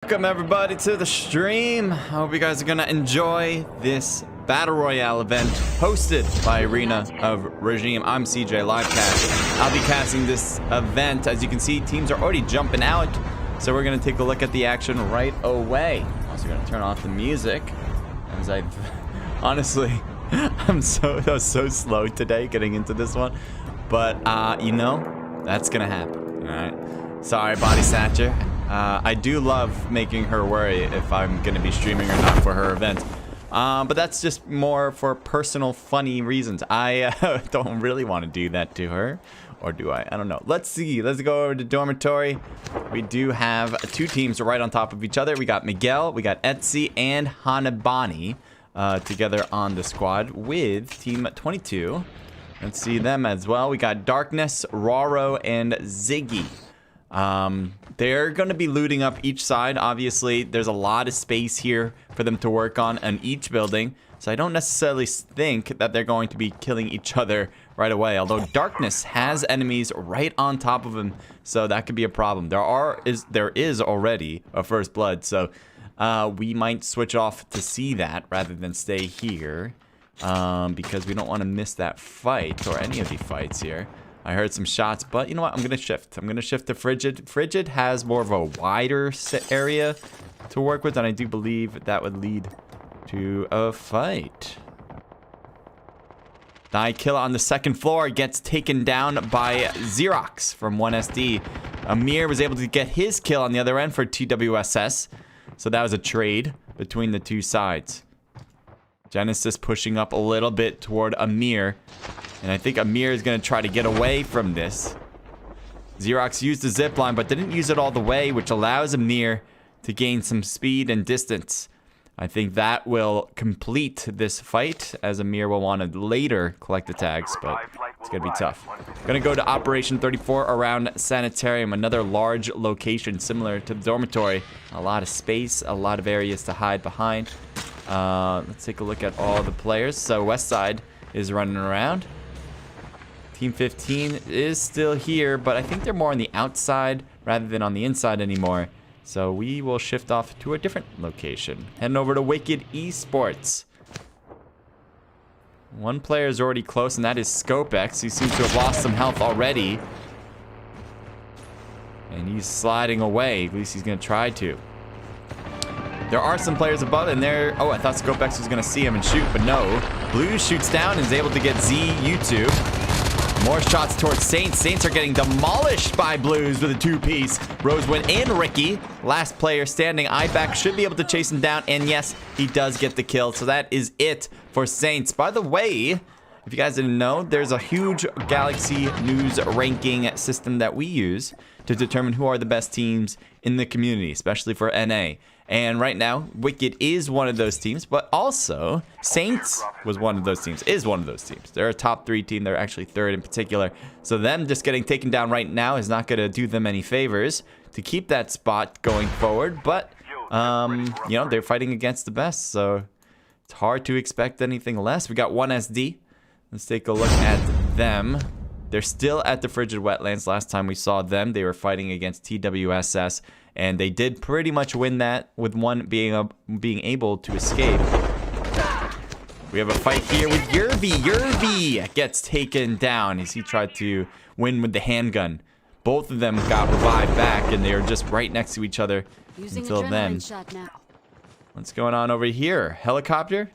Welcome everybody to the stream. I hope you guys are gonna enjoy this Battle Royale event hosted by Arena of Regime. I'm CJ Livecast. I'll be casting this event. As you can see, teams are already jumping out, so we're gonna take a look at the action right away. Also gonna turn off the music, as I honestly I was so slow today getting into this one, but you know, that's gonna happen. All right, sorry, Body Snatcher. I do love making her worry if I'm going to be streaming or not for her event. But that's just more for personal funny reasons. I don't really want to do that to her. Or do I? I don't know. Let's see. Let's go over to dormitory. We do have two teams right on top of each other. We got Miguel, we got Etsy, and Hanabani together on the squad with team 22. Let's see them as well. We got Darkness, Roro, and Ziggy. They're going to be looting up each side. Obviously, there's a lot of space here for them to work on each building. So I don't necessarily think that they're going to be killing each other right away. Although Darkness has enemies right on top of him, so that could be a problem. There is already a first blood, so we might switch off to see that rather than stay here, because we don't want to miss that fight or any of the fights here. I heard some shots, but you know what? I'm going to shift. I'm going to shift to Frigid. Frigid has more of a wider area to work with, and I do believe that would lead to a fight. Die kill on the second floor gets taken down by Xerox from 1SD. Amir was able to get his kill on the other end for TWSS, so that was a trade between the two sides. Genesis pushing up a little bit toward Amir. And I think Amir is going to try to get away from this. Xerox used the zipline, but didn't use it all the way, which allows Amir to gain some speed and distance. I think that will complete this fight, as Amir will want to later collect the tags, but it's going to be tough. Going to go to Operation 34 around Sanitarium, another large location similar to the dormitory. A lot of space, a lot of areas to hide behind. Let's take a look at all the players. So Westside is running around. Team 15 is still here, but I think they're more on the outside rather than on the inside anymore. So we will shift off to a different location. Heading over to Wicked Esports. One player is already close, and that is ScopeX. He seems to have lost some health already. And he's sliding away. At least he's going to try to. There are some players above, and there... Oh, I thought ScopeX was going to see him and shoot, but no. Blue shoots down and is able to get Z YouTube. More shots towards Saints. Saints are getting demolished by Blues with a two-piece. Rosewind and Ricky, last player standing. Iback should be able to chase him down, and yes, he does get the kill. So that is it for Saints. By the way, if you guys didn't know, there's a huge Galaxy News ranking system that we use to determine who are the best teams in the community, especially for NA. And right now, Wicked is one of those teams, but also Saints was one of those teams, is one of those teams. They're a top 3 team. They're actually 3rd in particular. So them just getting taken down right now is not going to do them any favors to keep that spot going forward. But, you know, they're fighting against the best, so it's hard to expect anything less. We got 1SD. Let's take a look at them. They're still at the Frigid Wetlands. Last time we saw them, they were fighting against TWSS. And they did pretty much win that, with one being able to escape. We have a fight here with Yerby. Yerby gets taken down as he tried to win with the handgun. Both of them got revived back, and they are just right next to each other until then. What's going on over here? Helicopter?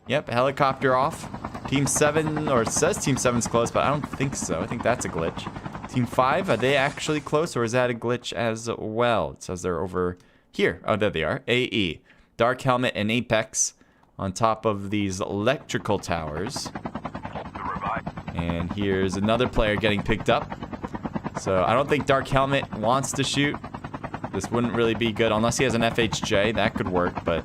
Yep, helicopter off. Team 7, or it says Team 7's close, but I don't think so. I think that's a glitch. Team 5, are they actually close, or is that a glitch as well? It says they're over here. Oh, there they are. AE. Dark Helmet and Apex on top of these electrical towers. And here's another player getting picked up. So I don't think Dark Helmet wants to shoot. This wouldn't really be good unless he has an FHJ. That could work, but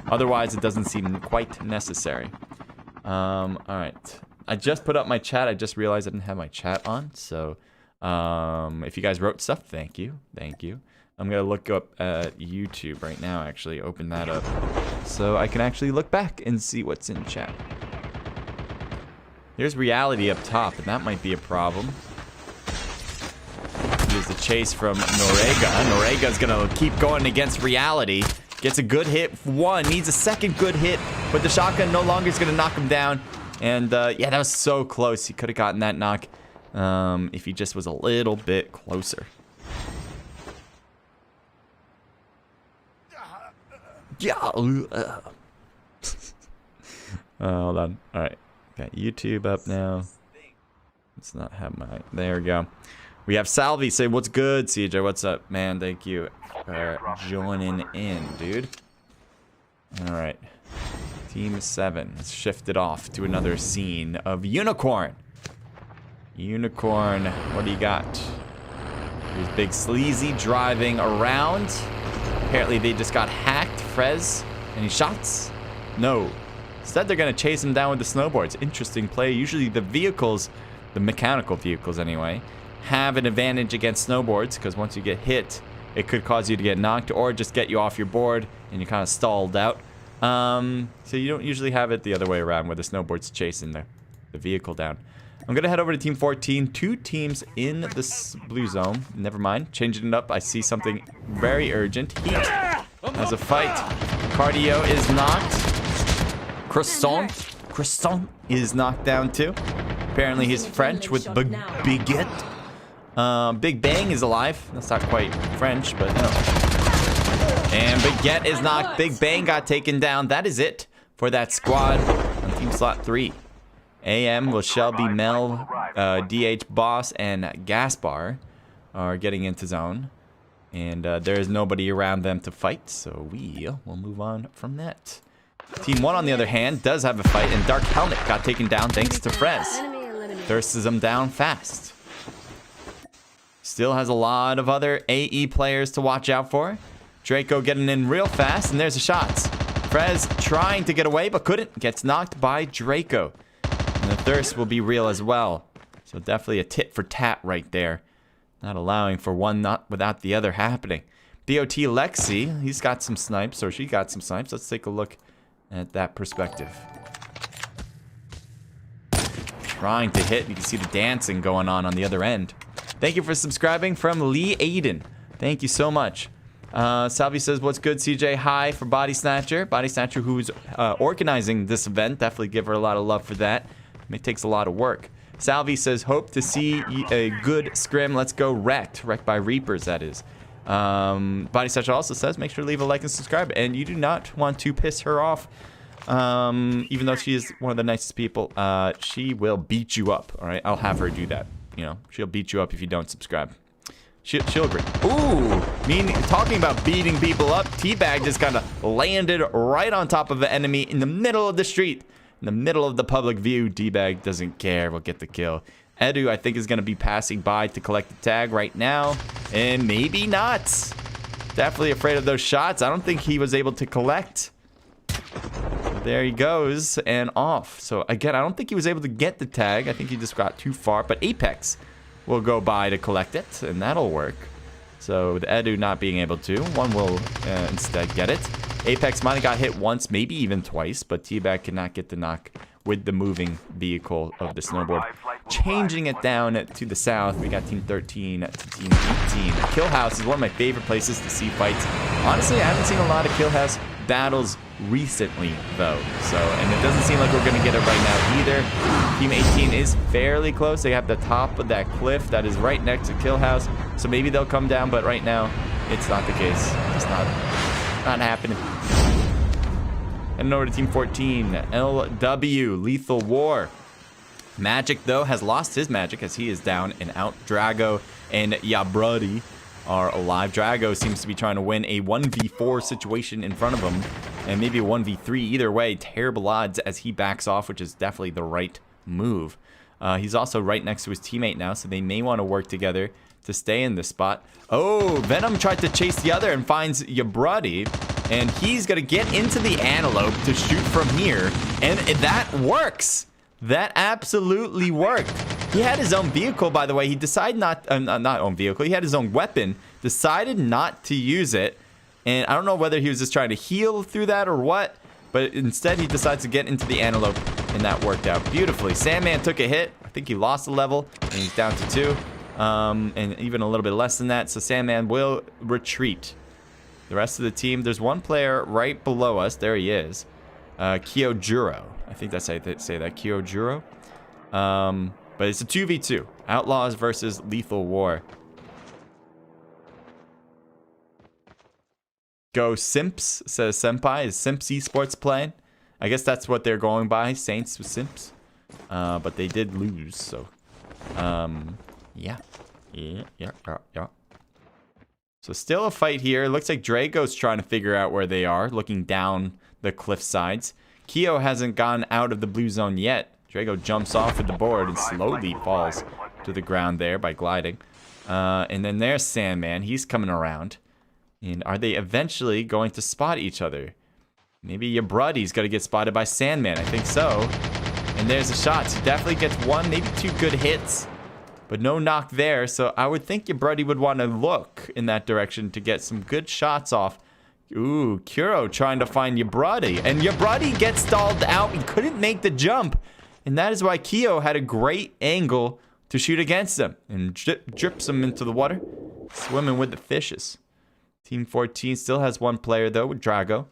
otherwise it doesn't seem quite necessary. All right. I just put up my chat. I just realized I didn't have my chat on, so... if you guys wrote stuff, thank you. I'm gonna look up at YouTube right now, actually open that up so I can actually look back and see what's in chat. There's Reality up top, and that might be a problem. He is the chase from Norega. Norega's gonna keep going against reality. Gets a good hit. One, needs a second good hit, but the shotgun no longer is gonna knock him down. And yeah, that was so close. He could have gotten that knock if he just was a little bit closer. Yeah. Hold on. All right. Got YouTube up now. Let's not have my... There we go. We have Salvi say, what's good, CJ? What's up, man? Thank you for joining in, dude. All right. Team 7 has shifted off to another scene of Unicorn. Unicorn, what do you got? There's Big Sleazy driving around. Apparently they just got hacked. Frez, any shots? No. Instead they're going to chase him down with the snowboards. Interesting play. Usually the vehicles, the mechanical vehicles anyway, have an advantage against snowboards because once you get hit, it could cause you to get knocked or just get you off your board and you're kind of stalled out. So you don't usually have it the other way around where the snowboard's chasing the vehicle down. I'm going to head over to Team 14. 2 teams in this blue zone. Never mind. Changing it up. I see something very urgent. Heat has a fight. Cardio is knocked. Croissant is knocked down too. Apparently he's French with baguette. Big Bang is alive. That's not quite French, but you know. And Baguette is knocked. Big Bang got taken down. That is it for that squad on Team Slot 3. AM with Shelby, Mel, DH Boss, and Gaspar are getting into zone. And there is nobody around them to fight, so we will move on from that. Team 1, on the other hand, does have a fight, and Dark Helmet got taken down thanks to Frez. Thirsts him down fast. Still has a lot of other AE players to watch out for. Draco getting in real fast, and there's the shots. Frez trying to get away, but couldn't. Gets knocked by Draco. And the thirst will be real as well. So definitely a tit for tat right there. Not allowing for one not without the other happening. BOT Lexi, he's got some snipes, or she got some snipes. Let's take a look at that perspective. Trying to hit. You can see the dancing going on the other end. Thank you for subscribing from Lee Aiden. Thank you so much. Salvi says, what's good, CJ? Hi for Body Snatcher. Body Snatcher, who's organizing this event. Definitely give her a lot of love for that. It takes a lot of work. Salvi says, hope to see a good scrim. Let's go wrecked. Wrecked by Reapers, that is. Body Snatcher also says, make sure to leave a like and subscribe. And you do not want to piss her off. Even though she is one of the nicest people, she will beat you up. All right, I'll have her do that. You know, she'll beat you up if you don't subscribe. She'll agree. Ooh, talking about beating people up, Teabag just kind of landed right on top of an enemy in the middle of the street. In the middle of the public view. Teabag doesn't care. We'll get the kill. Edu, I think, is going to be passing by to collect the tag right now. And maybe not. Definitely afraid of those shots. I don't think he was able to collect. There he goes and off. So again, I don't think he was able to get the tag. I think he just got too far. But Apex will go by to collect it, and that'll work. So with Edu not being able to, one will instead get it. Apex might have got hit once, maybe even twice, but Teabag cannot get the knock with the moving vehicle of the snowboard. Changing it down to the south, we got Team 13 to Team 18. Kill House is one of my favorite places to see fights. Honestly, I haven't seen a lot of Kill House battles recently, though. And it doesn't seem like we're going to get it right now either. Team 18 is fairly close. They have the top of that cliff that is right next to Kill House. So maybe they'll come down, but right now, it's not the case. It's not happening. And over to Team 14, LW, Lethal War. Magic, though, has lost his magic as he is down and out. Drago and Yabrudi are alive. Drago seems to be trying to win a 1v4 situation in front of him. And maybe a 1v3. Either way, terrible odds as he backs off, which is definitely the right move. He's also right next to his teammate now, so they may want to work together to stay in this spot. Oh, Venom tried to chase the other and finds Yabrudi. And he's going to get into the antelope to shoot from here. And that works. That absolutely worked. He had his own vehicle, by the way. He decided not own vehicle. He had his own weapon. Decided not to use it. And I don't know whether he was just trying to heal through that or what. But instead, he decides to get into the antelope. And that worked out beautifully. Sandman took a hit. I think he lost a level. And he's down to 2. and even a little bit less than that. So Sandman will retreat. The rest of the team, there's one player right below us. There he is. Kyojuro. I think that's how they say that. Kyojuro. But it's a 2v2. Outlaws versus Lethal War. Go Simps, says Senpai. Is Simps Esports playing? I guess that's what they're going by. Saints with Simps. But they did lose, so. Yeah. So still a fight here. It looks like Drago's trying to figure out where they are, looking down the cliff sides. Keo hasn't gone out of the blue zone yet. Drago jumps off of the board and slowly falls to the ground there by gliding. And then there's Sandman. He's coming around. And are they eventually going to spot each other? Maybe your buddy's got to get spotted by Sandman. I think so. And there's a shot. He definitely gets one, maybe two good hits. But no knock there, so I would think your buddy would want to look in that direction to get some good shots off. Ooh, Kuro trying to find your buddy. And your buddy gets stalled out and couldn't make the jump. And that is why Keo had a great angle to shoot against him. And drips him into the water. Swimming with the fishes. Team 14 still has one player, though, with Drago.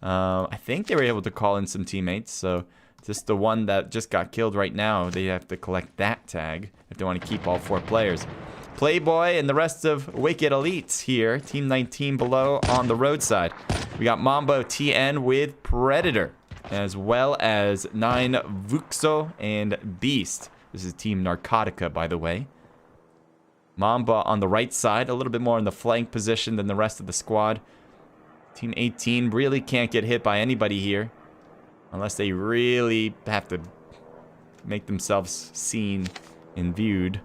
I think they were able to call in some teammates, so... Just the one that just got killed right now. They have to collect that tag if they want to keep all 4 players. Playboy and the rest of Wicked Elites here. Team 19 below on the roadside. We got Mambo TN with Predator. As well as 9 Vuxo and Beast. This is Team Narcotica, by the way. Mamba on the right side. A little bit more in the flank position than the rest of the squad. Team 18 really can't get hit by anybody here. Unless they really have to make themselves seen and viewed.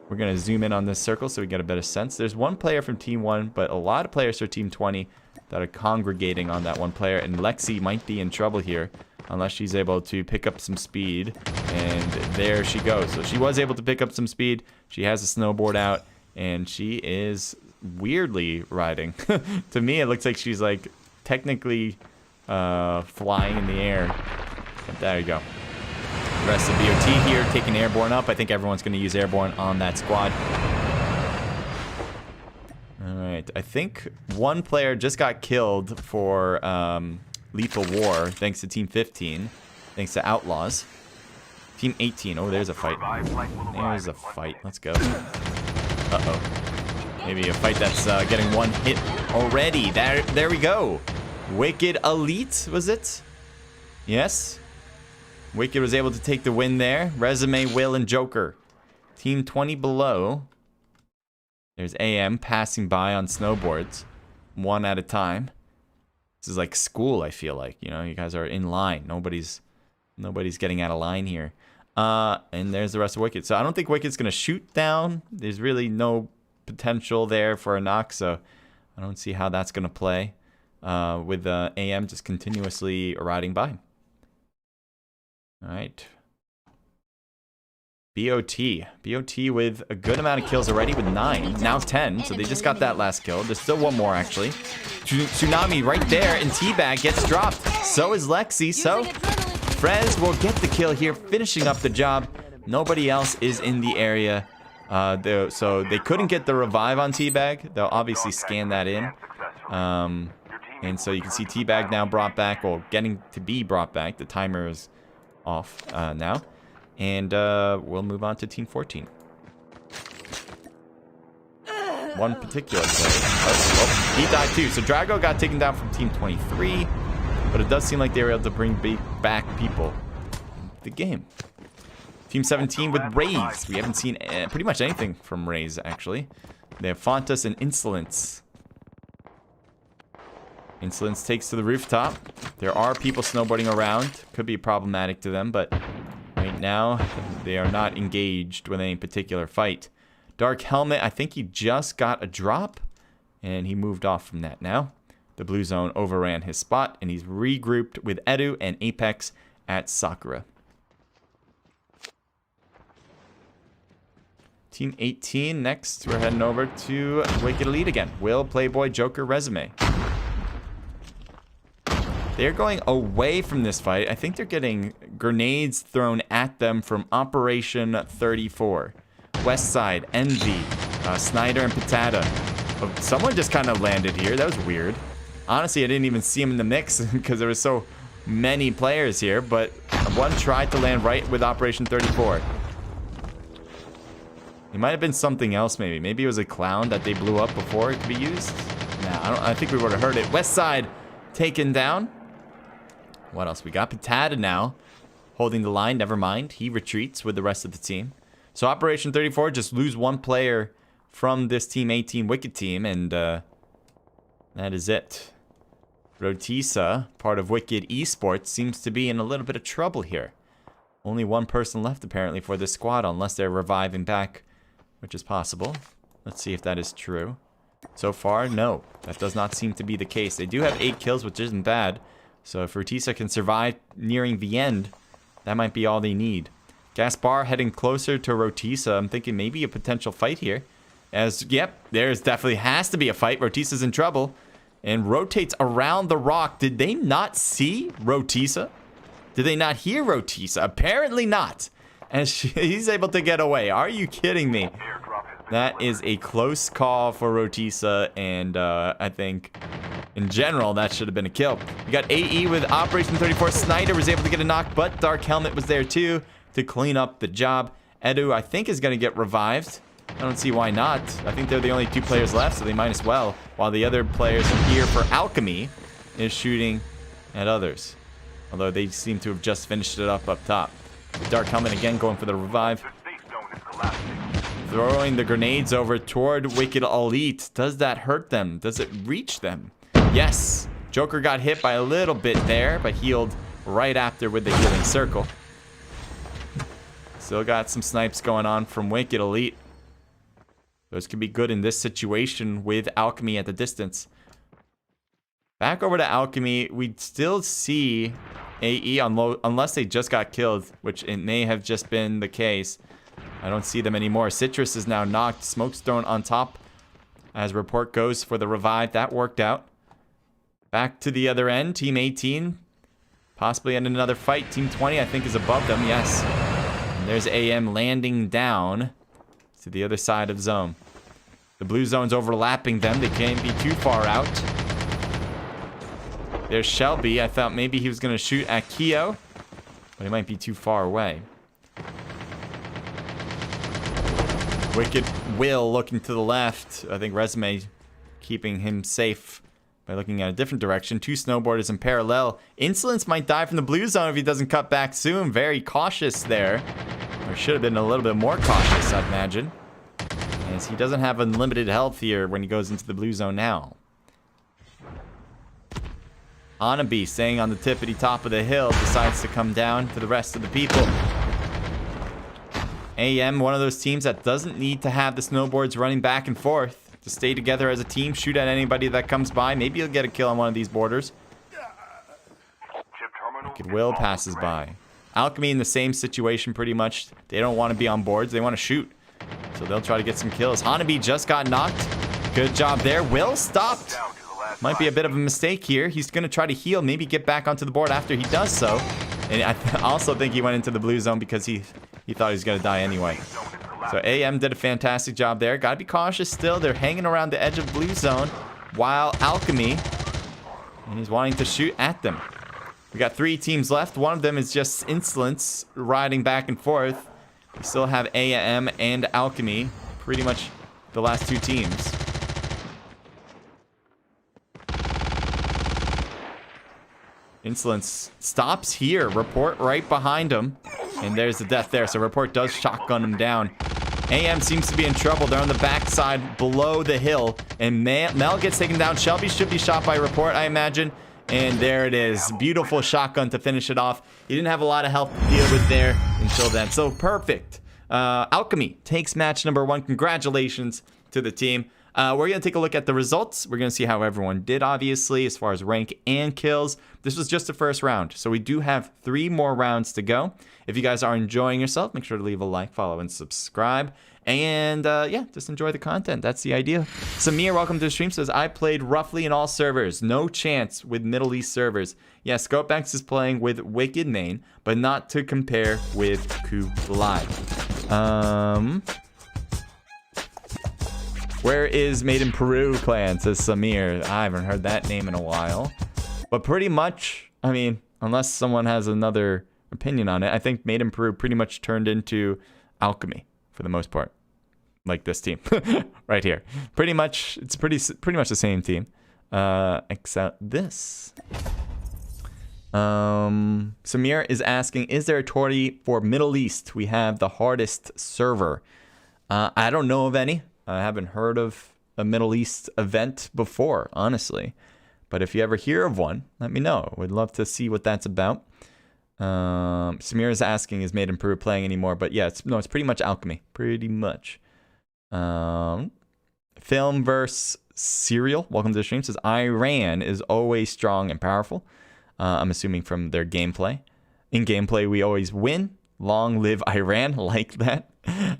We're going to zoom in on this circle so we get a better sense. There's one player from Team 1, but a lot of players from Team 20 that are congregating on that one player. And Lexi might be in trouble here unless she's able to pick up some speed. And there she goes. So she was able to pick up some speed. She has a snowboard out. And she is weirdly riding. To me, it looks like she's like technically... flying in the air. But there you go. The rest of BOT here taking airborne up. I think everyone's going to use airborne on that squad. Alright. I think one player just got killed for Lethal War thanks to Team 15. Thanks to Outlaws. Team 18. Oh, there's a fight. There's a fight. Let's go. Uh-oh. Maybe a fight that's getting one hit already. There we go. Wicked Elite, was it? Yes. Wicked was able to take the win there. Resume, Will, and Joker. Team 20 below. There's AM passing by on snowboards. One at a time. This is like school, I feel like. You know, you guys are in line. Nobody's getting out of line here. And there's the rest of Wicked. So I don't think Wicked's going to shoot down. There's really no potential there for a knock. So I don't see how that's going to play. With AM just continuously riding by. All right. BOT with a good amount of kills already with 9, now 10. So they just got that last kill. There's still one more actually. Tsunami right there, and Teabag gets dropped. So is Lexi. So Frez will get the kill here, finishing up the job. Nobody else is in the area. So they couldn't get the revive on Teabag. They'll obviously scan that in. And so you can see Teabag now brought back, or getting to be brought back. The timer is off now. And we'll move on to Team 14. One particular player. Oh, he died too. So Drago got taken down from Team 23. But it does seem like they were able to bring back people in the game. Team 17 with Raze. We haven't seen pretty much anything from Raze, actually. They have Fontas and Insolence. Insolence takes to the rooftop. There are people snowboarding around. Could be problematic to them, but right now they are not engaged with any particular fight. Dark Helmet, I think he just got a drop, and he moved off from that now. The blue zone overran his spot, and he's regrouped with Edu and Apex at Sakura. Team 18 next. We're heading over to Wicked Elite again. Will, Playboy, Joker, Resume. They're going away from this fight. I think they're getting grenades thrown at them from Operation 34. West Side, Envy, Snyder, and Patata. Oh, someone just kind of landed here. That was weird. Honestly, I didn't even see him in the mix because there were so many players here, but one tried to land right with Operation 34. It might have been something else, maybe. Maybe it was a clown that they blew up before it could be used. Nah, I think we would have heard it. West Side taken down. What else? We got Patata now holding the line. Never mind. He retreats with the rest of the team. So Operation 34, just lose one player from this Team 18 Wicked team, and that is it. Rotisa, part of Wicked Esports, seems to be in a little bit of trouble here. Only one person left, apparently, for this squad, unless they're reviving back, which is possible. Let's see if that is true. So far, no. That does not seem to be the case. They do have 8 kills, which isn't bad. So if Rotisa can survive nearing the end, that might be all they need. Gaspar heading closer to Rotisa. I'm thinking maybe a potential fight here. As, yep, there's definitely has to be a fight. Rotisa's in trouble. And rotates around the rock. Did they not see Rotisa? Did they not hear Rotisa? Apparently not. And he's able to get away. Are you kidding me? That is a close call for Rotisa. And I think, in general, that should have been a kill. We got AE with Operation 34. Snyder was able to get a knock, but Dark Helmet was there too to clean up the job. Edu, I think, is going to get revived. I don't see why not. I think they're the only 2 players left, so they might as well. While the other players here for Alchemy is shooting at others. Although they seem to have just finished it up top. Dark Helmet again going for the revive. Throwing the grenades over toward Wicked Elite. Does that hurt them? Does it reach them? Yes. Joker got hit by a little bit there, but healed right after with the healing circle. Still got some snipes going on from Wicked Elite. Those could be good in this situation with Alchemy at the distance. Back over to Alchemy, we'd still see AE unless they just got killed, which it may have just been the case. I don't see them anymore. Citrus is now knocked. Smoke's thrown on top as report goes for the revive. That worked out. Back to the other end. Team 18 possibly in another fight. Team 20 I think is above them. Yes. And there's AM landing down to the other side of zone. The blue zone's overlapping them. They can't be too far out. There's Shelby. I thought maybe he was going to shoot at Keo, but he might be too far away. Wicked Will looking to the left. I think Resume keeping him safe by looking at a different direction. 2 snowboarders in parallel. Insolence might die from the blue zone if he doesn't cut back soon. Very cautious there. Or should have been a little bit more cautious, I'd imagine. As he doesn't have unlimited health here when he goes into the blue zone now. Anabi, staying on the tippity top of the hill, decides to come down to the rest of the people. AM, one of those teams that doesn't need to have the snowboards running back and forth. To stay together as a team, shoot at anybody that comes by. Maybe you'll get a kill on one of these borders. Wicked Will passes by. Alchemy in the same situation pretty much. They don't want to be on boards. They want to shoot. So they'll try to get some kills. Hanabi just got knocked. Good job there. Will stopped. Might be a bit of a mistake here. He's going to try to heal. Maybe get back onto the board after he does so. And I also think he went into the blue zone because he thought he was going to die anyway. So AM did a fantastic job there. Got to be cautious still. They're hanging around the edge of blue zone while Alchemy, and he's wanting to shoot at them. We got 3 teams left. One of them is just Insolence riding back and forth. We still have AM and Alchemy. Pretty much the last 2 teams. Insolence stops here. Report right behind him. And there's the death there. So Report does shotgun him down. AM seems to be in trouble. They're on the backside below the hill. And Mel gets taken down. Shelby should be shot by Report, I imagine. And there it is. Beautiful shotgun to finish it off. He didn't have a lot of health to deal with there until then. So perfect. Alchemy takes match number 1. Congratulations to the team. We're going to take a look at the results. We're going to see how everyone did, obviously, as far as rank and kills. This was just the first round, so we do have 3 more rounds to go. If you guys are enjoying yourself, make sure to leave a like, follow, and subscribe. And, yeah, just enjoy the content. That's the idea. Samir, welcome to the stream, says, I played roughly in all servers. No chance with Middle East servers. Yeah, ScopeX is playing with Wicked main, but not to compare with Coup Live. Where is Made in Peru clan, says Samir. I haven't heard that name in a while. But pretty much, I mean, unless someone has another opinion on it, I think Made in Peru pretty much turned into Alchemy for the most part. Like this team right here. Pretty much, it's pretty much the same team. Except this. Samir is asking, is there a tourney for Middle East? We have the hardest server. I don't know of any. I haven't heard of a Middle East event before, honestly. But if you ever hear of one, let me know. We'd love to see what that's about. Samir is asking, is Made in Peru playing anymore? But yeah, it's pretty much Alchemy. Pretty much. Film versus Serial, welcome to the stream, says Iran is always strong and powerful. I'm assuming from their gameplay. In gameplay, we always win. Long live Iran. Like that.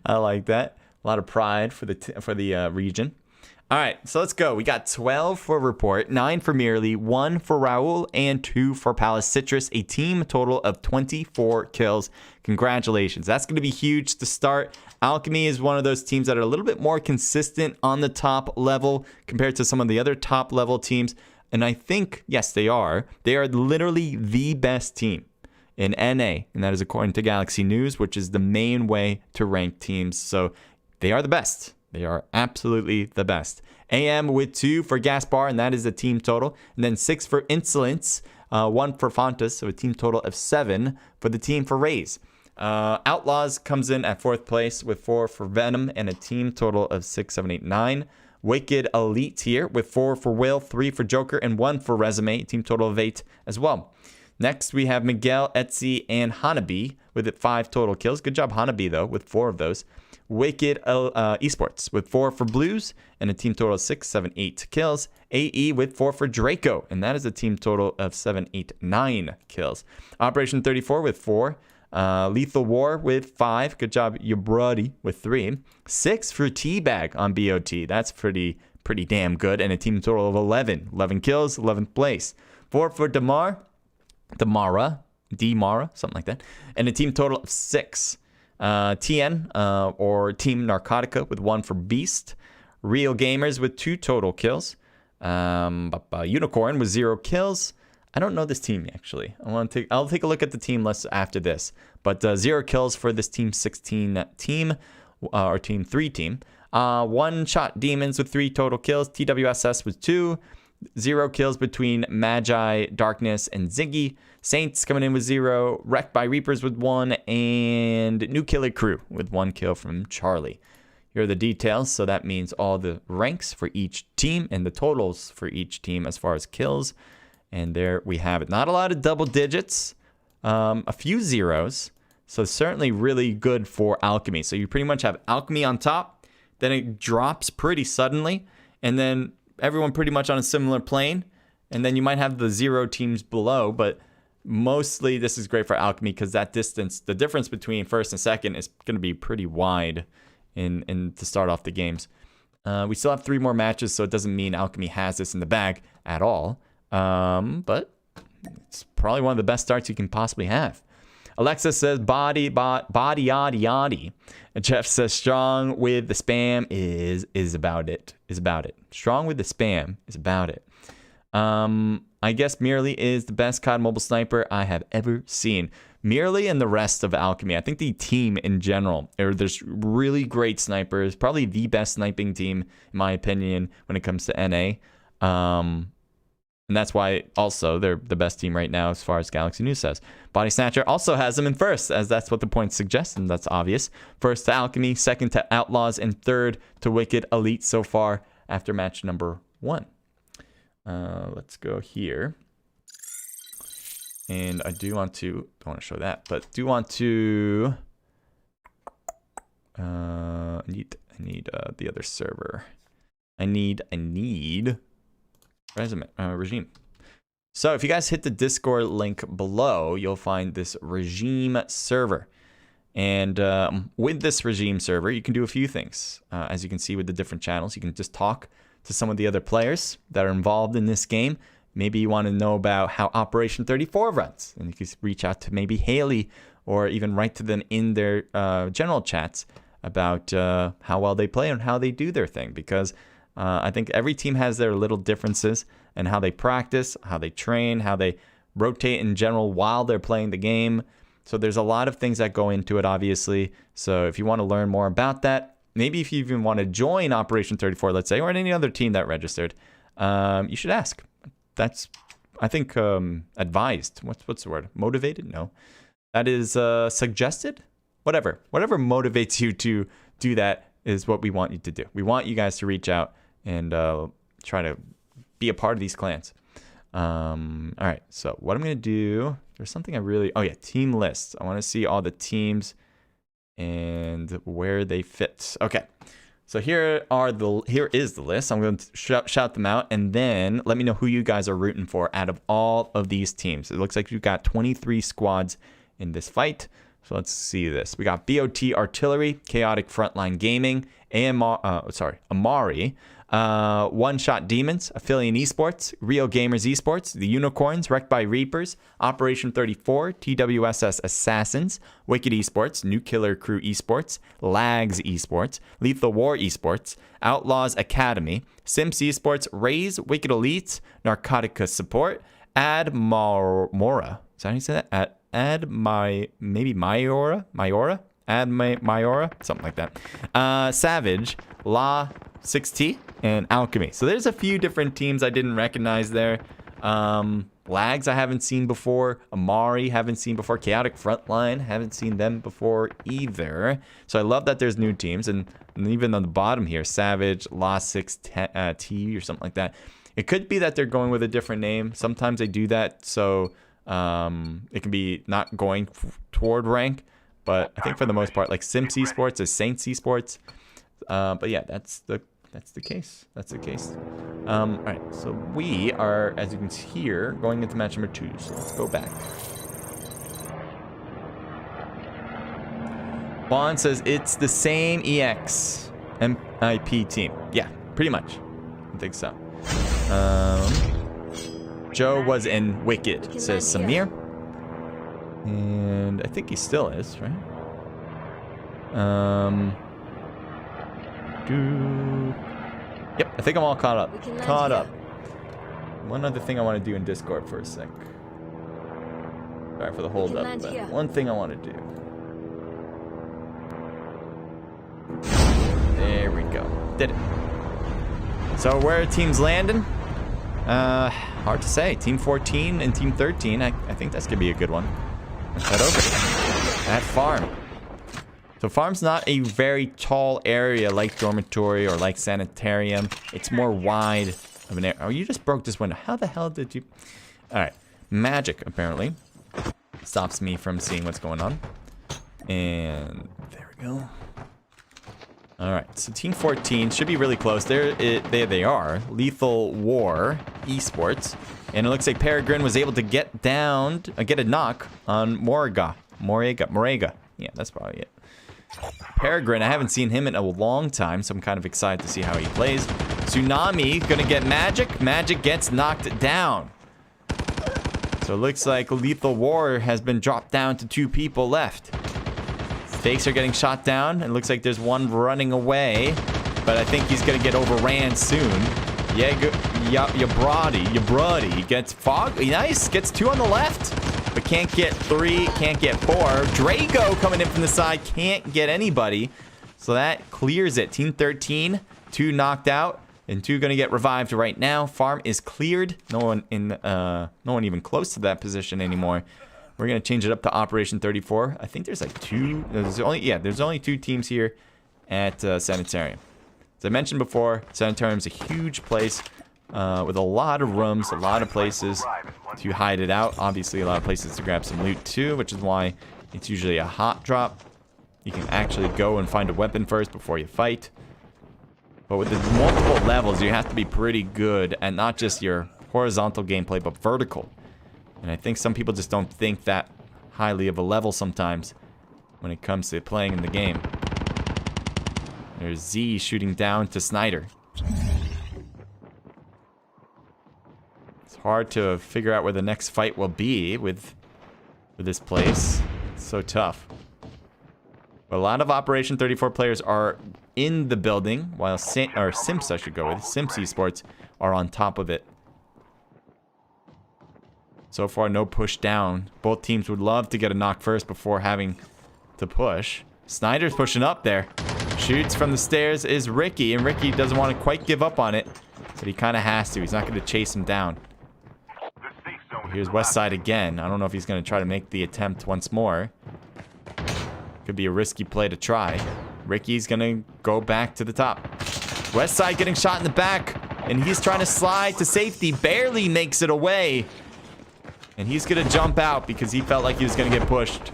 I like that. A lot of pride for the region. All right, so let's go. We got 12 for Report, 9 for Merely, 1 for Raul, and 2 for Palace Citrus. A team total of 24 kills. Congratulations. That's going to be huge to start. Alchemy is one of those teams that are a little bit more consistent on the top level compared to some of the other top level teams. And I think, yes, they are. They are literally the best team in NA. And that is according to Galaxy News, which is the main way to rank teams. So they are the best. They are absolutely the best. AM with 2 for Gaspar, and that is the team total. And then 6 for Insolence, 1 for Fontas, so a team total of 7 for the team for Raze. Outlaws comes in at 4th place with 4 for Venom and a team total of 6, 7, 8, 9. Wicked Elite here with 4 for Will, 3 for Joker, and 1 for Resume, team total of 8 as well. Next, we have Miguel, Etsy, and Hanabi with 5 total kills. Good job, Hanabi, though, with 4 of those. Wicked Esports with 4 for Blues and a team total of 6, 7, 8 kills. AE with 4 for Draco, and that is a team total of 7, 8, 9 kills. Operation 34 with 4. Lethal War with 5. Good job, your buddy, with 3. 6 for Teabag on BOT. That's pretty damn good. And a team total of 11. 11 kills, 11th place. 4 for Damara, something like that. And a team total of 6. TN, or Team Narcotica with 1 for Beast. Real Gamers with 2 total kills. Unicorn with 0 kills. I don't know this team, actually. I'll take a look at the team list after this. But 0 kills for this Team 16 team, or Team 3 team. One Shot Demons with 3 total kills. TWSS with 2. 0 kills between Magi, Darkness, and Ziggy. Saints coming in with 0. Wrecked by Reapers with 1. And New Killer Crew with 1 kill from Charlie. Here are the details. So that means all the ranks for each team and the totals for each team as far as kills. And there we have it. Not a lot of double digits. A few zeros. So certainly really good for Alchemy. So you pretty much have Alchemy on top. Then it drops pretty suddenly. And then everyone pretty much on a similar plane. And then you might have the 0 teams below. But mostly this is great for Alchemy because that distance, the difference between first and second is going to be pretty wide in to start off the games. We still have 3 more matches, so it doesn't mean Alchemy has this in the bag at all. But it's probably one of the best starts you can possibly have. Alexa says body yaddy yaddy. And Jeff says strong with the spam is about it. Strong with the spam is about it. I guess Merely is the best CoDMobile sniper I have ever seen. Merely and the rest of Alchemy. I think the team in general, there's really great snipers. Probably the best sniping team, in my opinion, when it comes to NA. And that's why also they're the best team right now as far as Galaxy News says. Body Snatcher also has them in first, as that's what the points suggest, and that's obvious. First to Alchemy, second to Outlaws, and third to Wicked Elite so far after match number 1. Let's go here. And I don't want to show that, but do want to I need the other server. I need regime. So if you guys hit the Discord link below, you'll find this regime server. And with this regime server, you can do a few things. As you can see with the different channels, you can just talk to some of the other players that are involved in this game. Maybe you want to know about how Operation 34 runs. And you can reach out to maybe Haley or even write to them in their general chats about how well they play and how they do their thing, because I think every team has their little differences in how they practice, how they train, how they rotate in general while they're playing the game. So there's a lot of things that go into it, obviously. So if you want to learn more about that, maybe if you even want to join Operation 34, let's say, or any other team that registered, you should ask. That's, I think, advised. What's the word? Motivated? No. That is suggested? Whatever motivates you to do that is what we want you to do. We want you guys to reach out and try to be a part of these clans. All right, so what I'm going to do, there's something I really, oh yeah, team lists. I want to see all the teams and where they fit. Okay, so here is the list. I'm going to shout them out, and then let me know who you guys are rooting for out of all of these teams. It looks like you've got 23 squads in this fight. So let's see this. We got BOT Artillery, Chaotic Frontline Gaming, Amari, One Shot Demons, Affiliate Esports, Real Gamers Esports, The Unicorns, Wrecked by Reapers, Operation 34, TWSS Assassins, Wicked Esports, New Killer Crew Esports, Lags Esports, Lethal War Esports, Outlaws Academy, Simps Esports, Raze, Wicked Elites, Narcotica Support, Mora. Is that how you say that? Mayora, something like that. Savage, La 6T, and Alchemy. So there's a few different teams I didn't recognize there. Lags I haven't seen before. Amari haven't seen before. Chaotic Frontline haven't seen them before either. So I love that there's new teams, and even on the bottom here, Savage, La 6T or something like that. It could be that they're going with a different name. Sometimes they do that, so it can be not going toward rank, but I think for the most part, like Simps Esports is Saints Esports. But yeah, that's the case. That's the case. All right, so we are, as you can see here, going into match number 2. So let's go back. Bond says it's the same EX MIP team. Yeah, pretty much. I think so. Joe was in Wicked, says Samir. And I think he still is, right? Yep, I think I'm all caught up. One other thing I want to do in Discord for a sec. Sorry for the hold up, but one thing I want to do. There we go. Did it. So where are teams landing? Hard to say. Team 14 and Team 13. I think that's going to be a good one. Let's head over that farm. So farm's not a very tall area like dormitory or like sanitarium. It's more wide of an area. Oh, you just broke this window. How the hell did you... All right. Magic, apparently, stops me from seeing what's going on. And there we go. All right, so Team 14 should be really close. There they are. Lethal War Esports. And it looks like Peregrine was able to get a knock on Morega. Yeah, that's probably it. Peregrine, I haven't seen him in a long time, so I'm kind of excited to see how he plays. Tsunami gonna get Magic. Magic gets knocked down. So it looks like Lethal War has been dropped down to 2 people left. Fakes are getting shot down. It looks like there's one running away, but I think he's gonna get overran soon. Yabradi gets Fog. Nice, gets 2 on the left, but can't get 3, can't get 4. Drago coming in from the side, can't get anybody. So that clears it. Team 13, 2 knocked out, and 2 gonna get revived right now. Farm is cleared. No one even close to that position anymore. We're going to change it up to Operation 34. I think there's like 2. There's only 2 teams here at Sanitarium. As I mentioned before, Sanitarium's a huge place with a lot of rooms, a lot of places to hide it out. Obviously, a lot of places to grab some loot too, which is why it's usually a hot drop. You can actually go and find a weapon first before you fight. But with the multiple levels, you have to be pretty good at not just your horizontal gameplay, but vertical. And I think some people just don't think that highly of a level sometimes when it comes to playing in the game. There's Z shooting down to Snyder. It's hard to figure out where the next fight will be with this place. It's so tough. But a lot of Operation 34 players are in the building, while Simps, I should go with, Simps Esports, are on top of it. So far, no push down. Both teams would love to get a knock first before having to push. Snyder's pushing up there. Shoots from the stairs is Ricky, and Ricky doesn't want to quite give up on it, but he kind of has to. He's not going to chase him down. Here's Westside again. I don't know if he's going to try to make the attempt once more. Could be a risky play to try. Ricky's going to go back to the top. Westside getting shot in the back, and he's trying to slide to safety. Barely makes it away. And he's going to jump out because he felt like he was going to get pushed.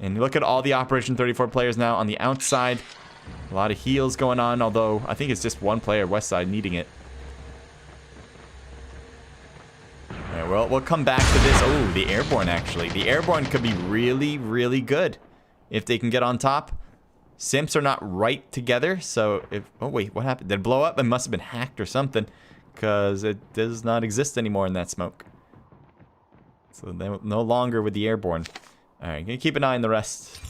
And look at all the Operation 34 players now on the outside. A lot of heals going on, although I think it's just one player, Westside, needing it. All right, well, we'll come back to this. Oh, the Airborne, actually. The Airborne could be really, really good if they can get on top. Simps are not right together, so if... Oh, wait, what happened? Did it blow up? It must have been hacked or something, because it does not exist anymore in that smoke. So they're no longer with the Airborne. Alright, gonna keep an eye on the rest.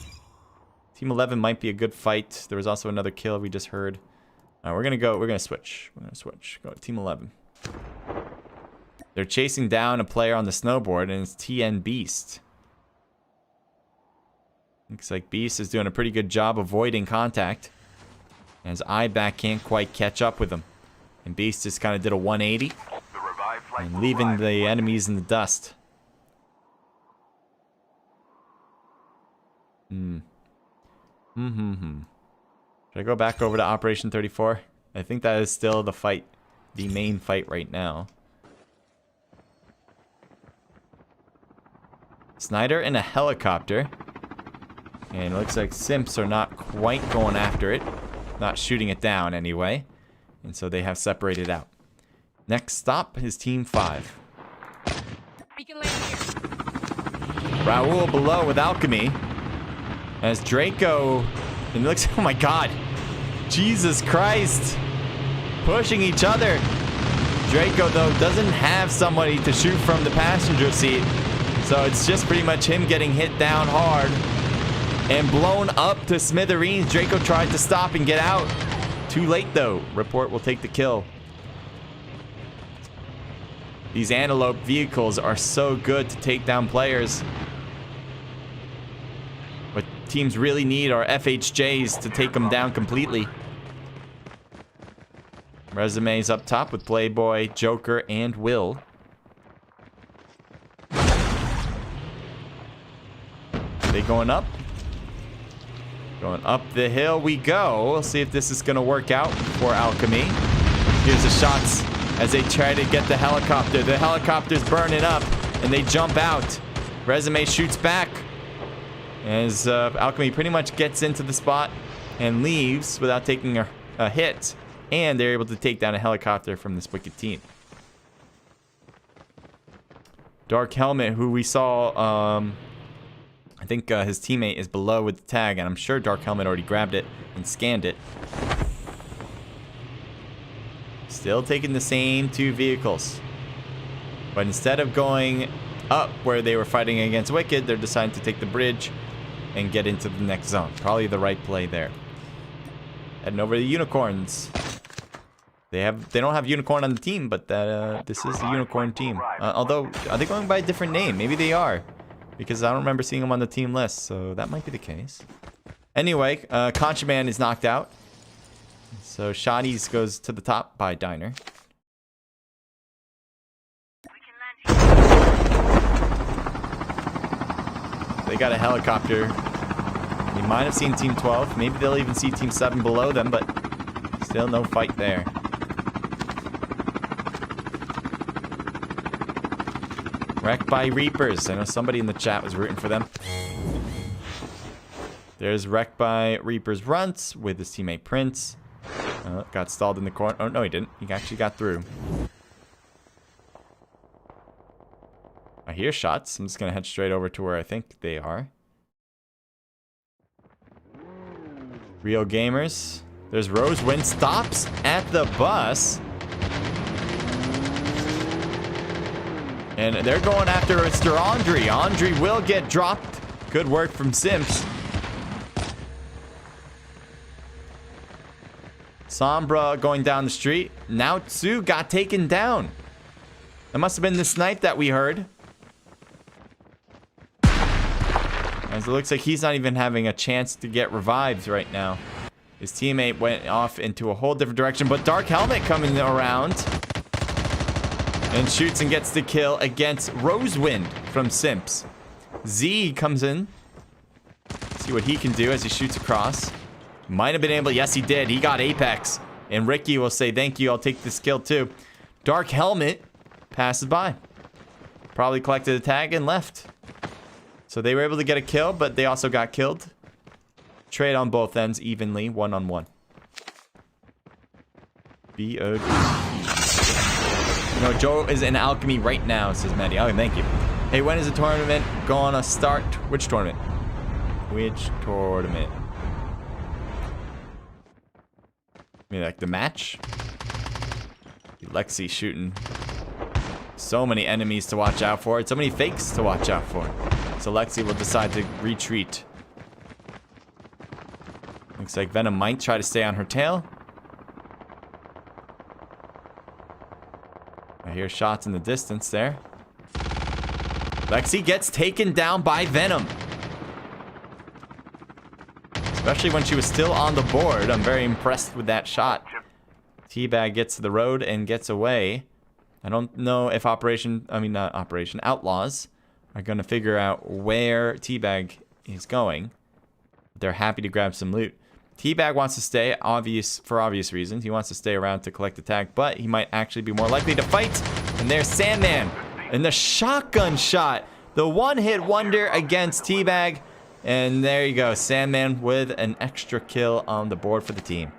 Team 11 might be a good fight. There was also another kill we just heard. Alright, we're gonna switch. Go to Team 11. They're chasing down a player on the snowboard, and it's TN Beast. Looks like Beast is doing a pretty good job avoiding contact. And his eyeback can't quite catch up with him. And Beast just kind of did a 180. And leaving the enemies in the dust. Should I go back over to Operation 34? I think that is still the fight. The main fight right now. Snyder in a helicopter. And it looks like Simps are not quite going after it. Not shooting it down anyway. And so they have separated out. Next stop is Team 5. We can land here. Raul below with Alchemy. As Draco, and it looks, oh my god, Jesus Christ, pushing each other. Draco, though, doesn't have somebody to shoot from the passenger seat, so it's just pretty much him getting hit down hard and blown up to smithereens. Draco tried to stop and get out. Too late, though. Report will take the kill. These Antelope vehicles are so good to take down players. What teams really need are FHJs to take them down completely. Resumes up top with Playboy, Joker, and Will. Are they going up? Going up the hill we go. We'll see if this is going to work out for Alchemy. Here's the shots as they try to get the helicopter. The helicopter's burning up, and they jump out. Resume shoots back. As Alchemy pretty much gets into the spot and leaves without taking a hit. And they're able to take down a helicopter from this wicked team. Dark Helmet, who we saw, I think his teammate is below with the tag, and I'm sure Dark Helmet already grabbed it and scanned it. Still taking the same two vehicles. But instead of going up where they were fighting against Wicked, they're deciding to take the bridge and get into the next zone. Probably the right play there. Heading over to the Unicorns. They don't have Unicorn on the team, but this is the Unicorn team. Although, are they going by a different name? Maybe they are. Because I don't remember seeing them on the team list, so that might be the case. Anyway, Contraband is knocked out. So Shotties goes to the top by Diner. They got a helicopter. They might have seen Team 12. Maybe they'll even see Team 7 below them, but still no fight there. Wrecked by Reapers. I know somebody in the chat was rooting for them. There's Wrecked by Reapers Runts with his teammate Prince. Got stalled in the corner. Oh, no, he didn't. He actually got through. I hear shots. I'm just going to head straight over to where I think they are. Real Gamers. There's Rosewind. Stops at the bus. And they're going after Mr. Andre. Andre will get dropped. Good work from Simps. Sombra going down the street. Now Tsu got taken down. That must have been the snipe that we heard. As it looks like he's not even having a chance to get revived right now. His teammate went off into a whole different direction, but Dark Helmet coming around and shoots and gets the kill against Rosewind from Simps. Z comes in. See what he can do as he shoots across. Might have been able, yes he did. He got Apex. And Ricky will say, thank you, I'll take this kill too. Dark Helmet passes by. Probably collected a tag and left. So they were able to get a kill, but they also got killed. Trade on both ends evenly, 1-on-1. B-O-D. No, Joe is in Alchemy right now, says Maddie. Oh, thank you. Hey, when is the tournament gonna start? Which tournament? Which tournament? I mean, like the match? Lexi shooting so many enemies to watch out for. So many fakes to watch out for. So Lexi will decide to retreat. Looks like Venom might try to stay on her tail. I hear shots in the distance there. Lexi gets taken down by Venom. Especially when she was still on the board. I'm very impressed with that shot. Teabag gets to the road and gets away. I don't know if Outlaws are going to figure out where Teabag is going. They're happy to grab some loot. Teabag wants to stay, for obvious reasons. He wants to stay around to collect the tag, but he might actually be more likely to fight. And there's Sandman. And the shotgun shot. The one-hit wonder against Teabag. And there you go. Sandman with an extra kill on the board for the team.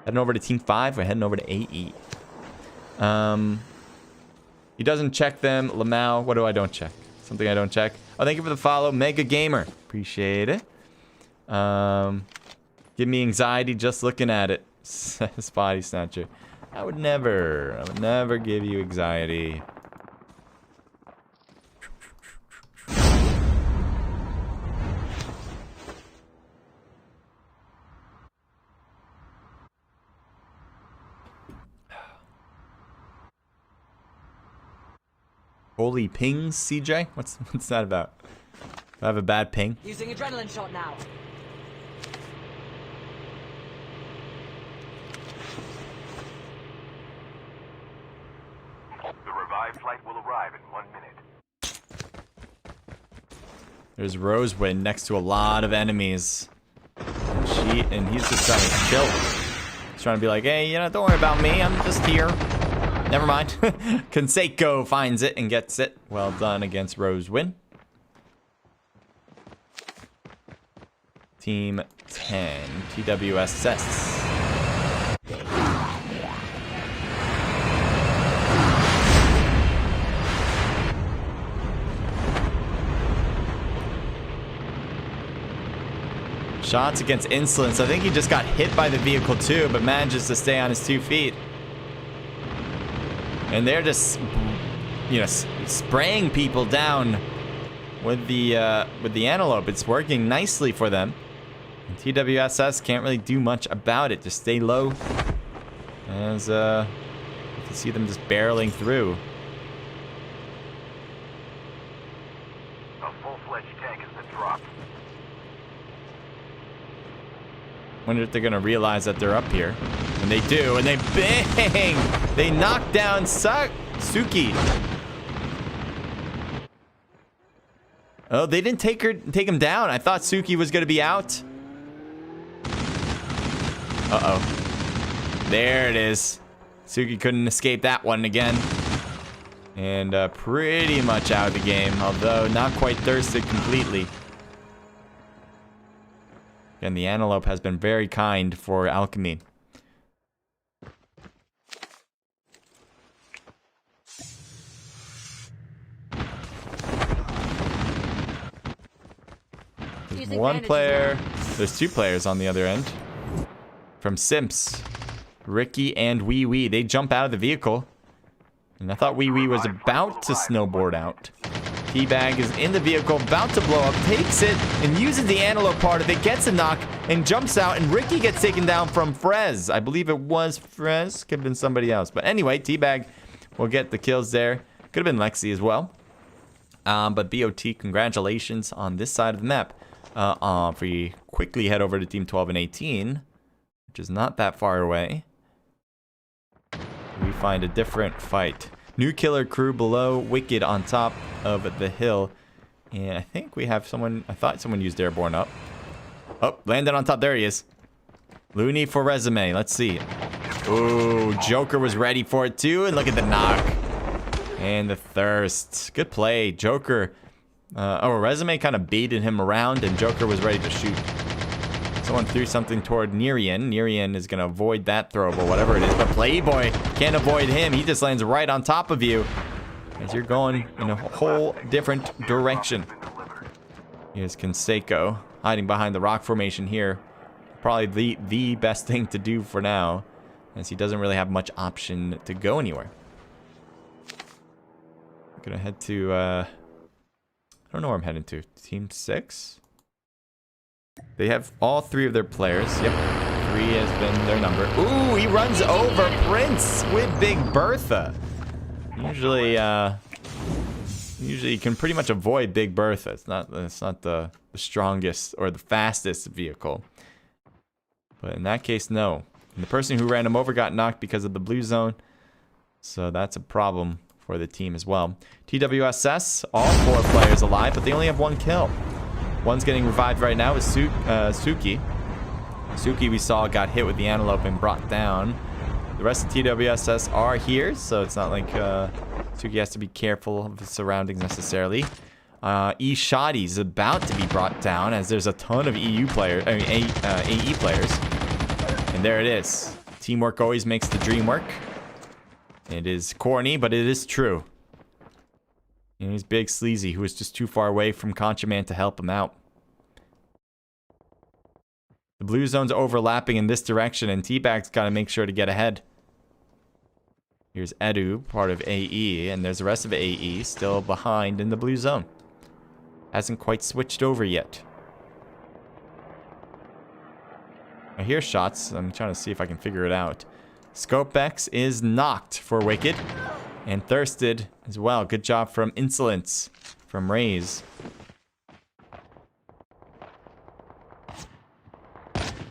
Heading over to Team 5. We're heading over to AE. He doesn't check them. Lamau. What do I don't check? Something I don't check. Oh, thank you for the follow. Mega Gamer. Appreciate it. Give me anxiety just looking at it. Says Body Snatcher. I would never give you anxiety. Holy pings, CJ? What's that about? Do I have a bad ping? Using adrenaline shot now. The revived flight will arrive in 1 minute. There's Rosewind next to a lot of enemies. And he's just trying to chill. He's trying to be like, hey, don't worry about me. I'm just here. Never mind. Conseco finds it and gets it. Well done against Rosewind. Team 10, TWSS. Shots against Insolence. I think he just got hit by the vehicle too, but manages to stay on his 2 feet. And they're just, spraying people down with the antelope. It's working nicely for them. And TWSS can't really do much about it. Just stay low. As you can see them just barreling through. A full-fledged tank has been dropped. Wonder if they're gonna realize that they're up here. And they do, and they bang! They knock down Suki. Oh, they didn't take him down. I thought Suki was gonna be out. Uh-oh. There it is. Suki couldn't escape that one again. And pretty much out of the game, although not quite thirsted completely. And the antelope has been very kind for Alchemy. There's one player. There's 2 players on the other end. From Simps. Ricky and Wee Wee. They jump out of the vehicle. And I thought Wee Wee was about to snowboard out. Teabag is in the vehicle, about to blow up, takes it, and uses the antelope part of it, gets a knock, and jumps out, and Ricky gets taken down from Frez. I believe it was Frez. Could have been somebody else. But anyway, Teabag will get the kills there. Could have been Lexi as well. But BOT, congratulations on this side of the map. If we quickly head over to Team 12 and 18, which is not that far away, we find a different fight. New killer crew below, Wicked on top of the hill. And I think we have someone, I thought someone used airborne up. Oh, landed on top, there he is. Looney for resume, let's see. Ooh, Joker was ready for it too, and look at the knock. And the thirst, good play, Joker. Resume kind of baited him around, and Joker was ready to shoot. Someone threw something toward Nerian. Nerian is going to avoid that throwable, whatever it is. But Playboy can't avoid him. He just lands right on top of you as you're going in a whole different direction. Here's Conseco hiding behind the rock formation here. Probably the best thing to do for now, as he doesn't really have much option to go anywhere. I'm going to head to... I don't know where I'm heading to. Team 6? They have all 3 of their players. Yep. 3 has been their number. Ooh, he runs over Prince with Big Bertha. Usually you can pretty much avoid Big Bertha. It's not the strongest or the fastest vehicle. But in that case, no. And the person who ran him over got knocked because of the blue zone. So that's a problem for the team as well. TWSS, all 4 players alive, but they only have 1 kill. One's getting revived right now is Suki. Suki, we saw, got hit with the antelope and brought down. The rest of TWSS are here, so it's not like Suki has to be careful of his surroundings necessarily. E-Shoddy is about to be brought down, as there's a ton of AE players. And there it is. Teamwork always makes the dream work. It is corny, but it is true. And he's Big Sleazy, who is just too far away from Contraman to help him out. The blue zone's overlapping in this direction, and Teabag's got to make sure to get ahead. Here's Edu, part of AE, and there's the rest of AE still behind in the blue zone. Hasn't quite switched over yet. I hear shots. I'm trying to see if I can figure it out. Scopex is knocked for Wicked. And thirsted as well. Good job from Insolence from Raze.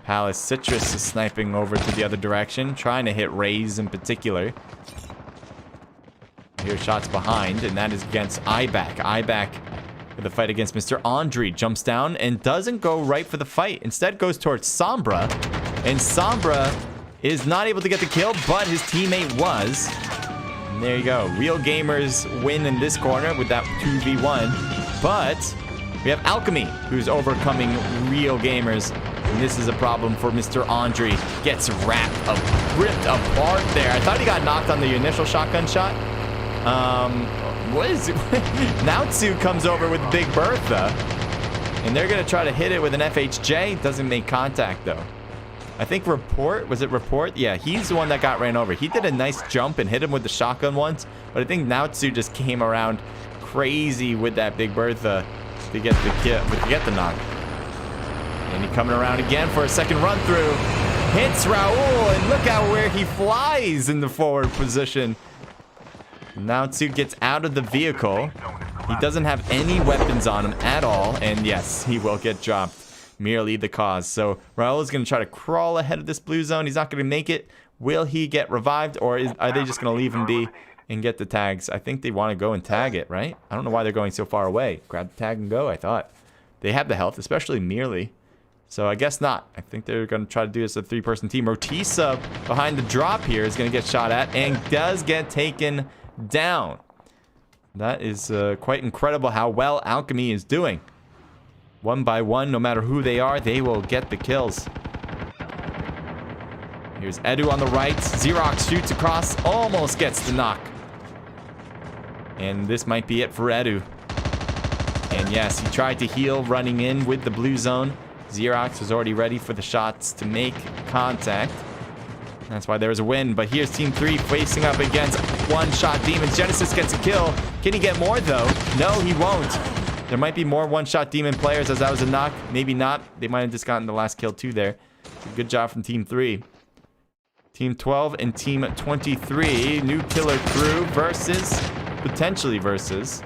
Palace Citrus is sniping over to the other direction, trying to hit Raze in particular. Here's shots behind, and that is against Iback. Iback with a fight against Mr. Andre. Jumps down and doesn't go right for the fight. Instead goes towards Sombra. And Sombra is not able to get the kill, but his teammate was. And there you go. Real Gamers win in this corner with that 2v1. But we have Alchemy, who's overcoming Real Gamers. And this is a problem for Mr. Andre. Gets ripped apart there. I thought he got knocked on the initial shotgun shot. What is it? Nautsu comes over with Big Bertha. And they're going to try to hit it with an FHJ. Doesn't make contact, though. I think Report, was it Report? Yeah, he's the one that got ran over. He did a nice jump and hit him with the shotgun once, but I think Nautsu just came around crazy with that Big Bertha to get the kill, to get the knock. And he coming around again for a second run through. Hits Raul, and look at where he flies in the forward position. Nautsu gets out of the vehicle. He doesn't have any weapons on him at all, and yes, he will get dropped. Merely the cause. So Raul is going to try to crawl ahead of this blue zone. He's not going to make it. Will he get revived, or are they just going to leave him be and get the tags? I think they want to go and tag it, right? I don't know why they're going so far away. Grab the tag and go, I thought. They have the health, especially Merely. So I guess not. I think they're going to try to do this as a 3-person team. Rotisa behind the drop here is going to get shot at and does get taken down. That is quite incredible how well Alchemy is doing. 1 by 1, no matter who they are, they will get the kills. Here's Edu on the right. Xerox shoots across, almost gets the knock. And this might be it for Edu. And yes, he tried to heal running in with the blue zone. Xerox was already ready for the shots to make contact. That's why there was a win. But here's Team 3 facing up against one-shot Demons. Genesis gets a kill. Can he get more, though? No, he won't. There might be more one-shot demon players as that was a knock. Maybe not. They might have just gotten the last kill, too, there. Good job from Team 3. Team 12 and Team 23. New killer crew versus... Potentially versus...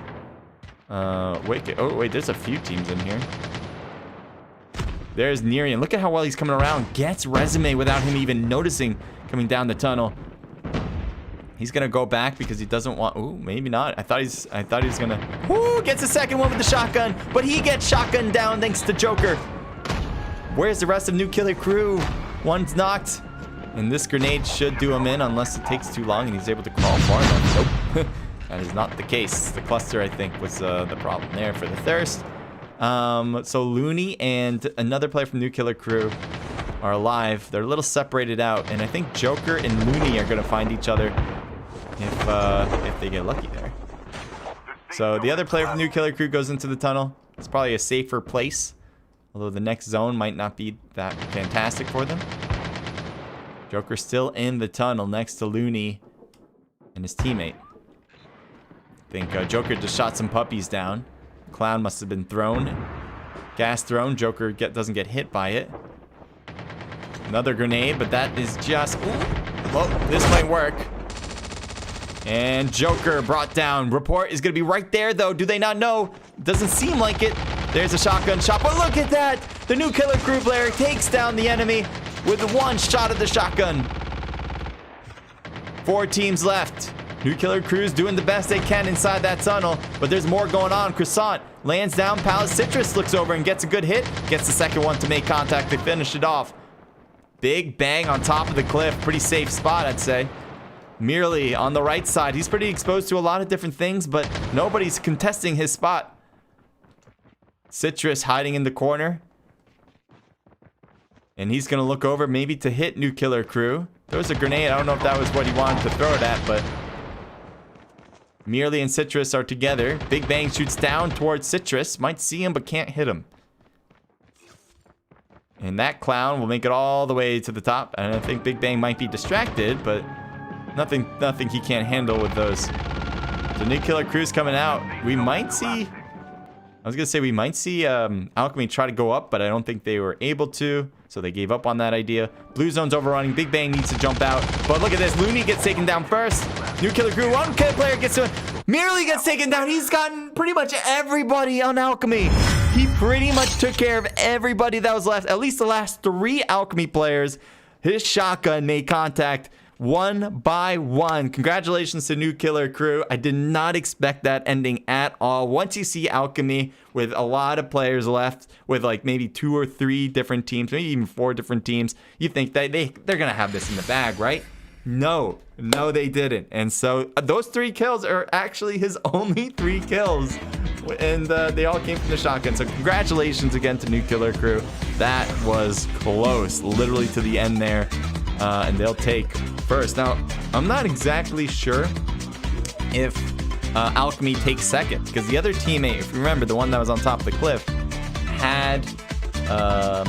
wait, there's a few teams in here. There's Nerian. Look at how well he's coming around. Gets resume without him even noticing coming down the tunnel. He's gonna go back because he doesn't want... Ooh, maybe not. I thought he was gonna... Ooh, gets the second one with the shotgun. But he gets shotgun down thanks to Joker. Where's the rest of New Killer Crew? One's knocked. And this grenade should do him in unless it takes too long and he's able to crawl far enough. Nope. That is not the case. The cluster, I think, was the problem there for the thirst. So Looney and another player from New Killer Crew are alive. They're a little separated out. And I think Joker and Looney are going to find each other if they get lucky there. So the other player from New Killer Crew goes into the tunnel. It's probably a safer place. Although the next zone might not be that fantastic for them. Joker's still in the tunnel next to Looney and his teammate. I think Joker just shot some puppies down. Clown must have been thrown. Gas thrown. Joker doesn't get hit by it. Another grenade, but that is just... Ooh, well, this might work. And Joker brought down. Report is going to be right there, though. Do they not know? Doesn't seem like it. There's a shotgun shot, but look at that! The New Killer Crew player takes down the enemy with one shot of the shotgun. 4 teams left. New Killer Crew's doing the best they can inside that tunnel, but there's more going on. Croissant lands down. Palace Citrus looks over and gets a good hit. Gets the second one to make contact. They finish it off. Big bang on top of the cliff. Pretty safe spot, I'd say. Merely on the right side. He's pretty exposed to a lot of different things, but nobody's contesting his spot. Citrus hiding in the corner. And he's going to look over maybe to hit New Killer Crew. There was a grenade. I don't know if that was what he wanted to throw it at, but... Merely and Citrus are together. Big Bang shoots down towards Citrus. Might see him, but can't hit him. And that clown will make it all the way to the top. And I think Big Bang might be distracted, but nothing he can't handle with those. The New Killer Crew's coming out. We might see... I was going to say we might see Alchemy try to go up, but I don't think they were able to. So they gave up on that idea. Blue zone's overrunning. Big Bang needs to jump out. But look at this. Looney gets taken down first. New Killer Crew, one player gets to it. Merely gets taken down. He's gotten pretty much everybody on Alchemy. He pretty much took care of everybody that was left. At least the last 3 Alchemy players. His shotgun made contact one by one. Congratulations to New Killer Crew. I did not expect that ending at all. Once you see Alchemy with a lot of players left, with like maybe 2 or 3 different teams, maybe even 4 different teams, you think that they're gonna have this in the bag, right? No, they didn't. And so those 3 kills are actually his only 3 kills. And they all came from the shotgun. So congratulations again to New Killer Crew. That was close, literally to the end there. And they'll take first. Now, I'm not exactly sure if Alchemy takes second, because the other teammate, if you remember, the one that was on top of the cliff, had the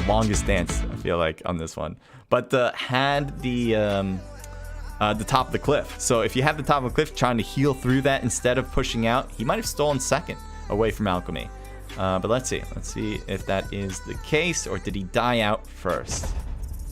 longest dance, I feel like, on this one. But had the top of the cliff. So if you have the top of the cliff trying to heal through that instead of pushing out, he might have stolen second away from Alchemy. But let's see if that is the case, or did he die out first?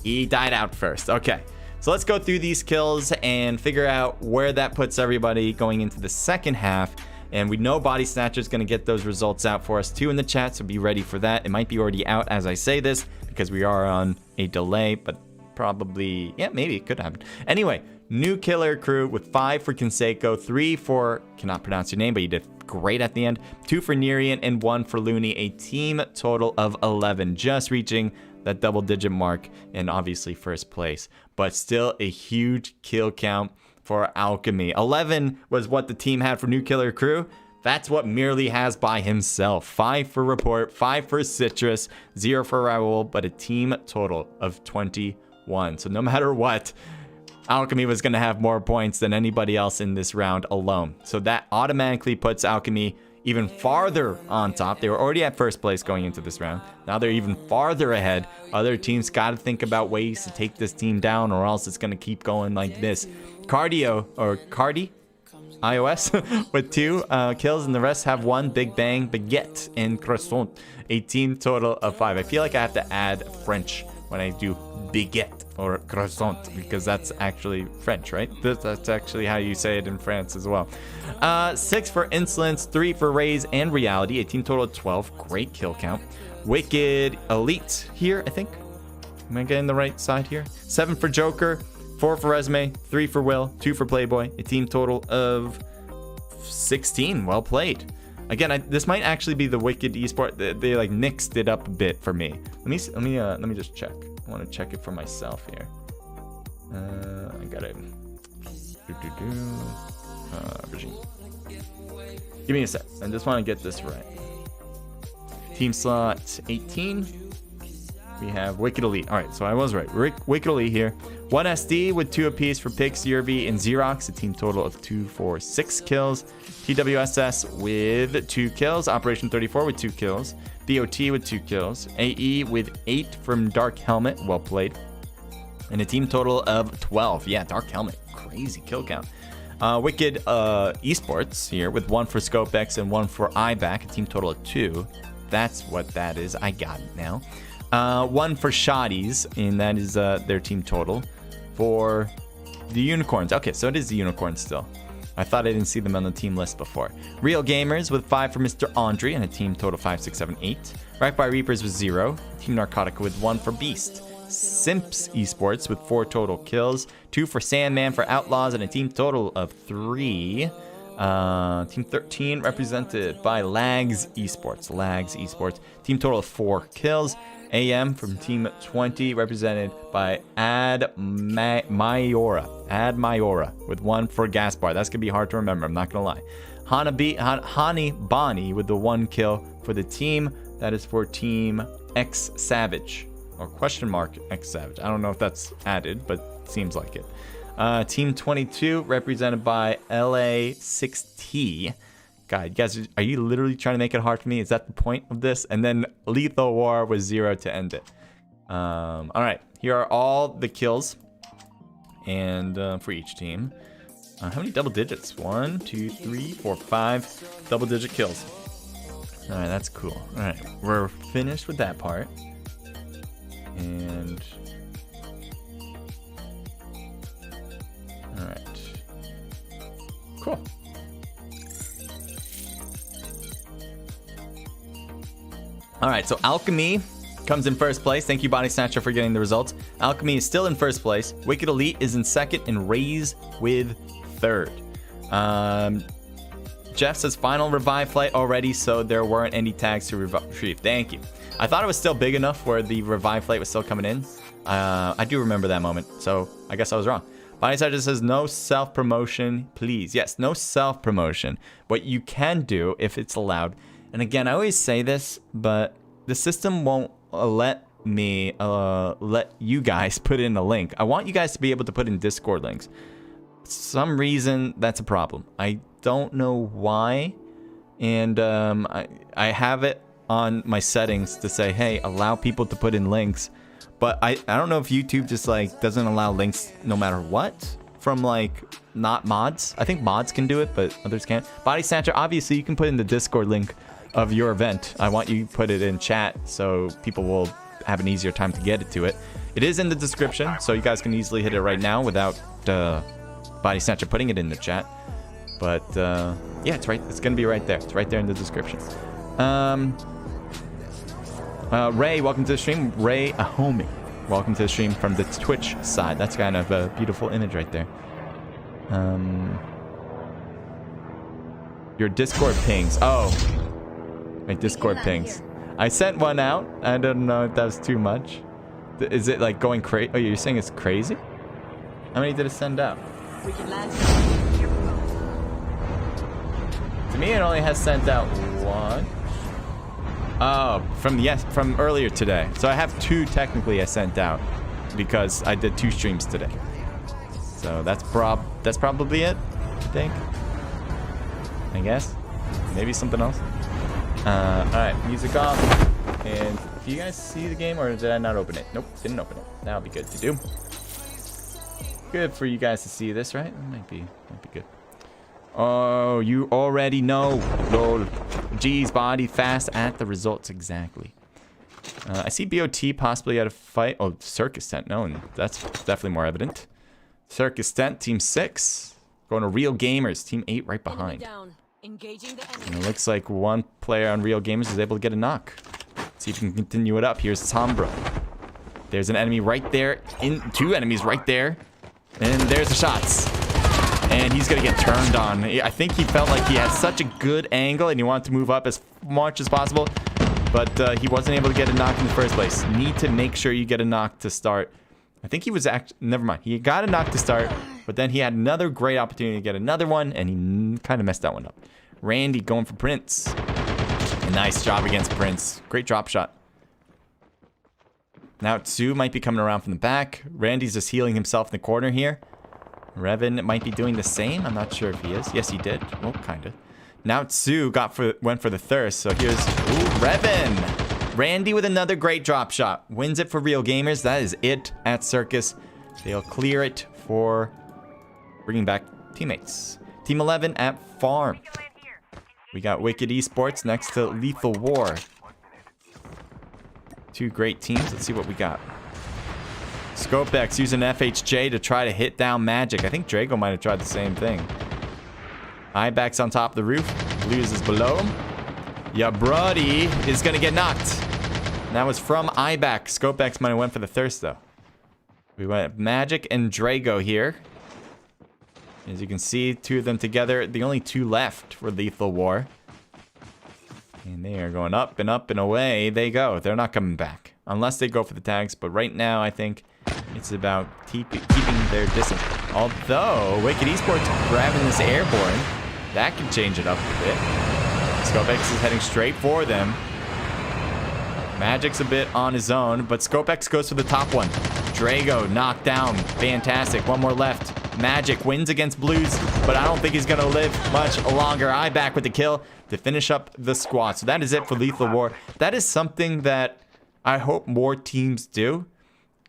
He died out first. Okay, so let's go through these kills and figure out where that puts everybody going into the second half. And we know Body Snatcher is going to get those results out for us too in the chat, so be ready for that. It might be already out as I say this because we are on a delay, but probably, yeah, maybe it could happen. Anyway, New Killer Crew with 5 for Conseco, 3 for, cannot pronounce your name, but you did great at the end, 2 for Nerian, and 1 for Looney. A team total of 11, just reaching that double-digit mark, and obviously first place. But still a huge kill count for Alchemy. 11 was what the team had for New Killer Crew. That's what Merely has by himself. 5 for Report, 5 for Citrus, 0 for Raul, but a team total of 21. So no matter what, Alchemy was going to have more points than anybody else in this round alone. So that automatically puts Alchemy even farther on top. They were already at first place going into this round. Now they're even farther ahead. Other teams got to think about ways to take this team down, or else it's going to keep going like this. Cardi iOS with 2 kills, and the rest have 1. Big Bang, Baguette, and Croissant. A team total of 5. I feel like I have to add French when I do baguette or croissant, because that's actually French, right? That's actually how you say it in France as well. 6 for Insolence, 3 for Raze and Reality. A team total of 12. Great kill count. Wicked Elite here, I think. Am I getting the right side here? 7 for Joker, 4 for Resume, 3 for Will, 2 for Playboy. A team total of 16. Well played. Again, this might actually be the Wicked Esport. They like mixed it up a bit for me. Let me just check. I want to check it for myself here. I got it. Regime. Give me a sec. I just want to get this right. Team slot 18. We have Wicked Elite. All right, so I was right. Wicked Elite here. 1 SD with 2 apiece for Pix, Yerby, and Xerox. A team total of 2, 4, 6 kills. TWSS with 2 kills. Operation 34 with 2 kills. BOT with 2 kills. AE with 8 from Dark Helmet. Well played. And a team total of 12. Yeah, Dark Helmet. Crazy kill count. Wicked Esports here with 1 for ScopeX and 1 for IBAC. A team total of 2. That's what that is. I got it now. 1 for Shotties, and that is their team total. For the Unicorns. Okay, so it is the Unicorns still. I thought I didn't see them on the team list before. Real Gamers with 5 for Mr. Andre and a team total 5, 6, 7, 8. Racked by Reapers with 0. Team Narcotica with 1 for Beast. Simps Esports with 4 total kills. 2 for Sandman for Outlaws and a team total of 3. Team 13 represented by Lags Esports. Team total of 4 kills. AM from Team 20 represented by Ad Mayora with 1 for Gaspar. That's going to be hard to remember. I'm not going to lie. Hani Bani with the 1 kill for the team. That is for Team X Savage or question mark X Savage. I don't know if that's added, but seems like it. Team 22 represented by LA6T. God, you guys, are you literally trying to make it hard for me? Is that the point of this? And then Lethal War was 0 to end it. All right, here are all the kills, and for each team. How many double digits? 1, 2, 3, 4, 5 double-digit kills. All right, that's cool. All right, we're finished with that part, and all right, cool. All right, so Alchemy comes in first place. Thank you, Body Snatcher, for getting the results. Alchemy is still in first place. Wicked Elite is in second, and Raze with third. Jeff says final revive flight already, so there weren't any tags to retrieve. Thank you. I thought it was still big enough where the revive flight was still coming in. I do remember that moment, so I guess I was wrong. Body Snatcher says no self-promotion, please. Yes, no self-promotion. What you can do, if it's allowed, and again, I always say this, but the system won't let me let you guys put in a link. I want you guys to be able to put in Discord links. Some reason that's a problem. I don't know why, and I have it on my settings to say, hey, allow people to put in links, but I don't know if YouTube just like doesn't allow links no matter what from like not mods. I think mods can do it, but others can't. Body Snatcher, obviously you can put in the Discord link of your event. I want you to put it in chat so people will have an easier time to get it to it. It is in the description, so you guys can easily hit it right now without Body Snatcher putting it in the chat. But yeah, it's right. It's gonna be right there. It's right there in the description. Ray, welcome to the stream. Ray Ahomey, welcome to the stream from the Twitch side. That's kind of a beautiful image right there. Your Discord pings. Oh. My Discord pings. I sent one out. I don't know if that was too much. Is it like going crazy? Oh, you're saying it's crazy? How many did it send out? To me, it only has sent out 1. Oh, from earlier today. So I have 2 technically I sent out because I did 2 streams today. So that's probably it, I think. I guess. Maybe something else. Alright, music off. And do you guys see the game, or did I not open it? Nope, didn't open it. That'll be good to do. Good for you guys to see this, right? It might be good. Oh, you already know. Lol. G's body fast at the results exactly. I see BOT possibly at a fight. Oh, Circus Tent. No, and that's definitely more evident. Circus Tent, team 6. Going to Real Gamers, team 8 right behind. And it looks like one player on Real Gamers is able to get a knock. See if we can continue it up. Here's Sombra. There's an enemy right there. Two enemies right there. And there's the shots. And he's going to get turned on. I think he felt like he had such a good angle and he wanted to move up as much as possible. But he wasn't able to get a knock in the first place. Need to make sure you get a knock to start. I think he was never mind. He got a knock to start, but then he had another great opportunity to get another one, and he kind of messed that one up. Randy going for Prince. A nice job against Prince. Great drop shot. Now Tsu might be coming around from the back. Randy's just healing himself in the corner here. Revan might be doing the same. I'm not sure if he is. Yes, he did. Well, kind of. Now Tsu went for the thirst. So here's Revan. Randy with another great drop shot. Wins it for Real Gamers. That is it at Circus. They'll clear it for bringing back teammates. Team 11 at Farm. We got Wicked Esports next to Lethal War. Two great teams. Let's see what we got. Scopex using FHJ to try to hit down Magic. I think Drago might have tried the same thing. Ibex on top of the roof. Blues is below him. Yeah, Brody is going to get knocked. And that was from Ibex. Scopex might have went for the thirst, though. We went Magic and Drago here. As you can see, two of them together. The only two left for Lethal War. And they are going up and up and away they go. They're not coming back. Unless they go for the tags. But right now, I think it's about keeping their distance. Although, Wicked Esports grabbing this airborne. That can change it up a bit. Scopex is heading straight for them. Magic's a bit on his own, but Scopex goes for the top one. Drago knocked down. Fantastic. One more left. Magic wins against Blues, but I don't think he's going to live much longer. Iback with the kill to finish up the squad. So that is it for Lethal War. That is something that I hope more teams do.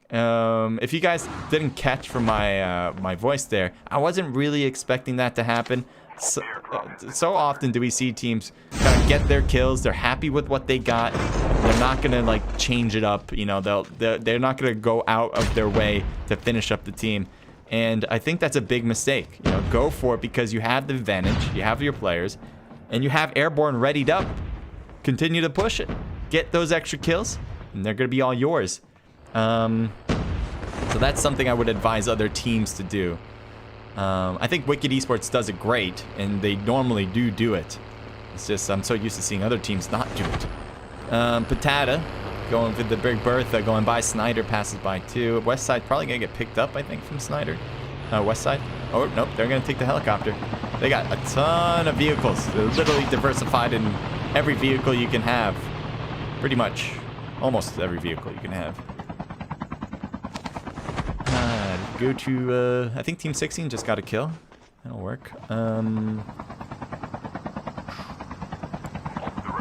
If you guys didn't catch from my voice there, I wasn't really expecting that to happen. So often do we see teams kind of get their kills. They're happy with what they got. They're not gonna like change it up. You know, they're not gonna go out of their way to finish up the team. And I think that's a big mistake. You know, go for it because you have the advantage. You have your players, and you have airborne readied up. Continue to push it. Get those extra kills, and they're gonna be all yours. So that's something I would advise other teams to do. I think Wicked Esports does it great, and they normally do it. It's just I'm so used to seeing other teams not do it. Patata going for the Big Bertha, going by. Snyder passes by too. West Side probably gonna get picked up, I think, from Snyder. West Side. Oh nope, they're gonna take the helicopter. They got a ton of vehicles. They're literally diversified in every vehicle you can have. Pretty much, almost every vehicle you can have. Go to, I think Team 16 just got a kill. That'll work.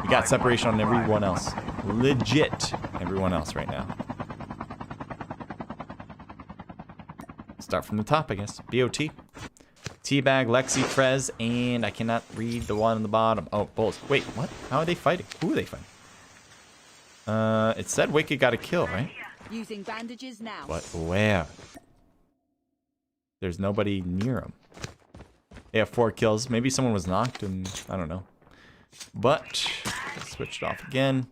We got separation on everyone else. Legit everyone else right now. Start from the top, I guess. BOT. Teabag, Lexi, Frez, and I cannot read the one on the bottom. Oh, Bulls. Wait, what? How are they fighting? Who are they fighting? It said Wicked got a kill, right? Using bandages now. But where? There's nobody near him. They have 4 kills. Maybe someone was knocked and I don't know. But switch it off again.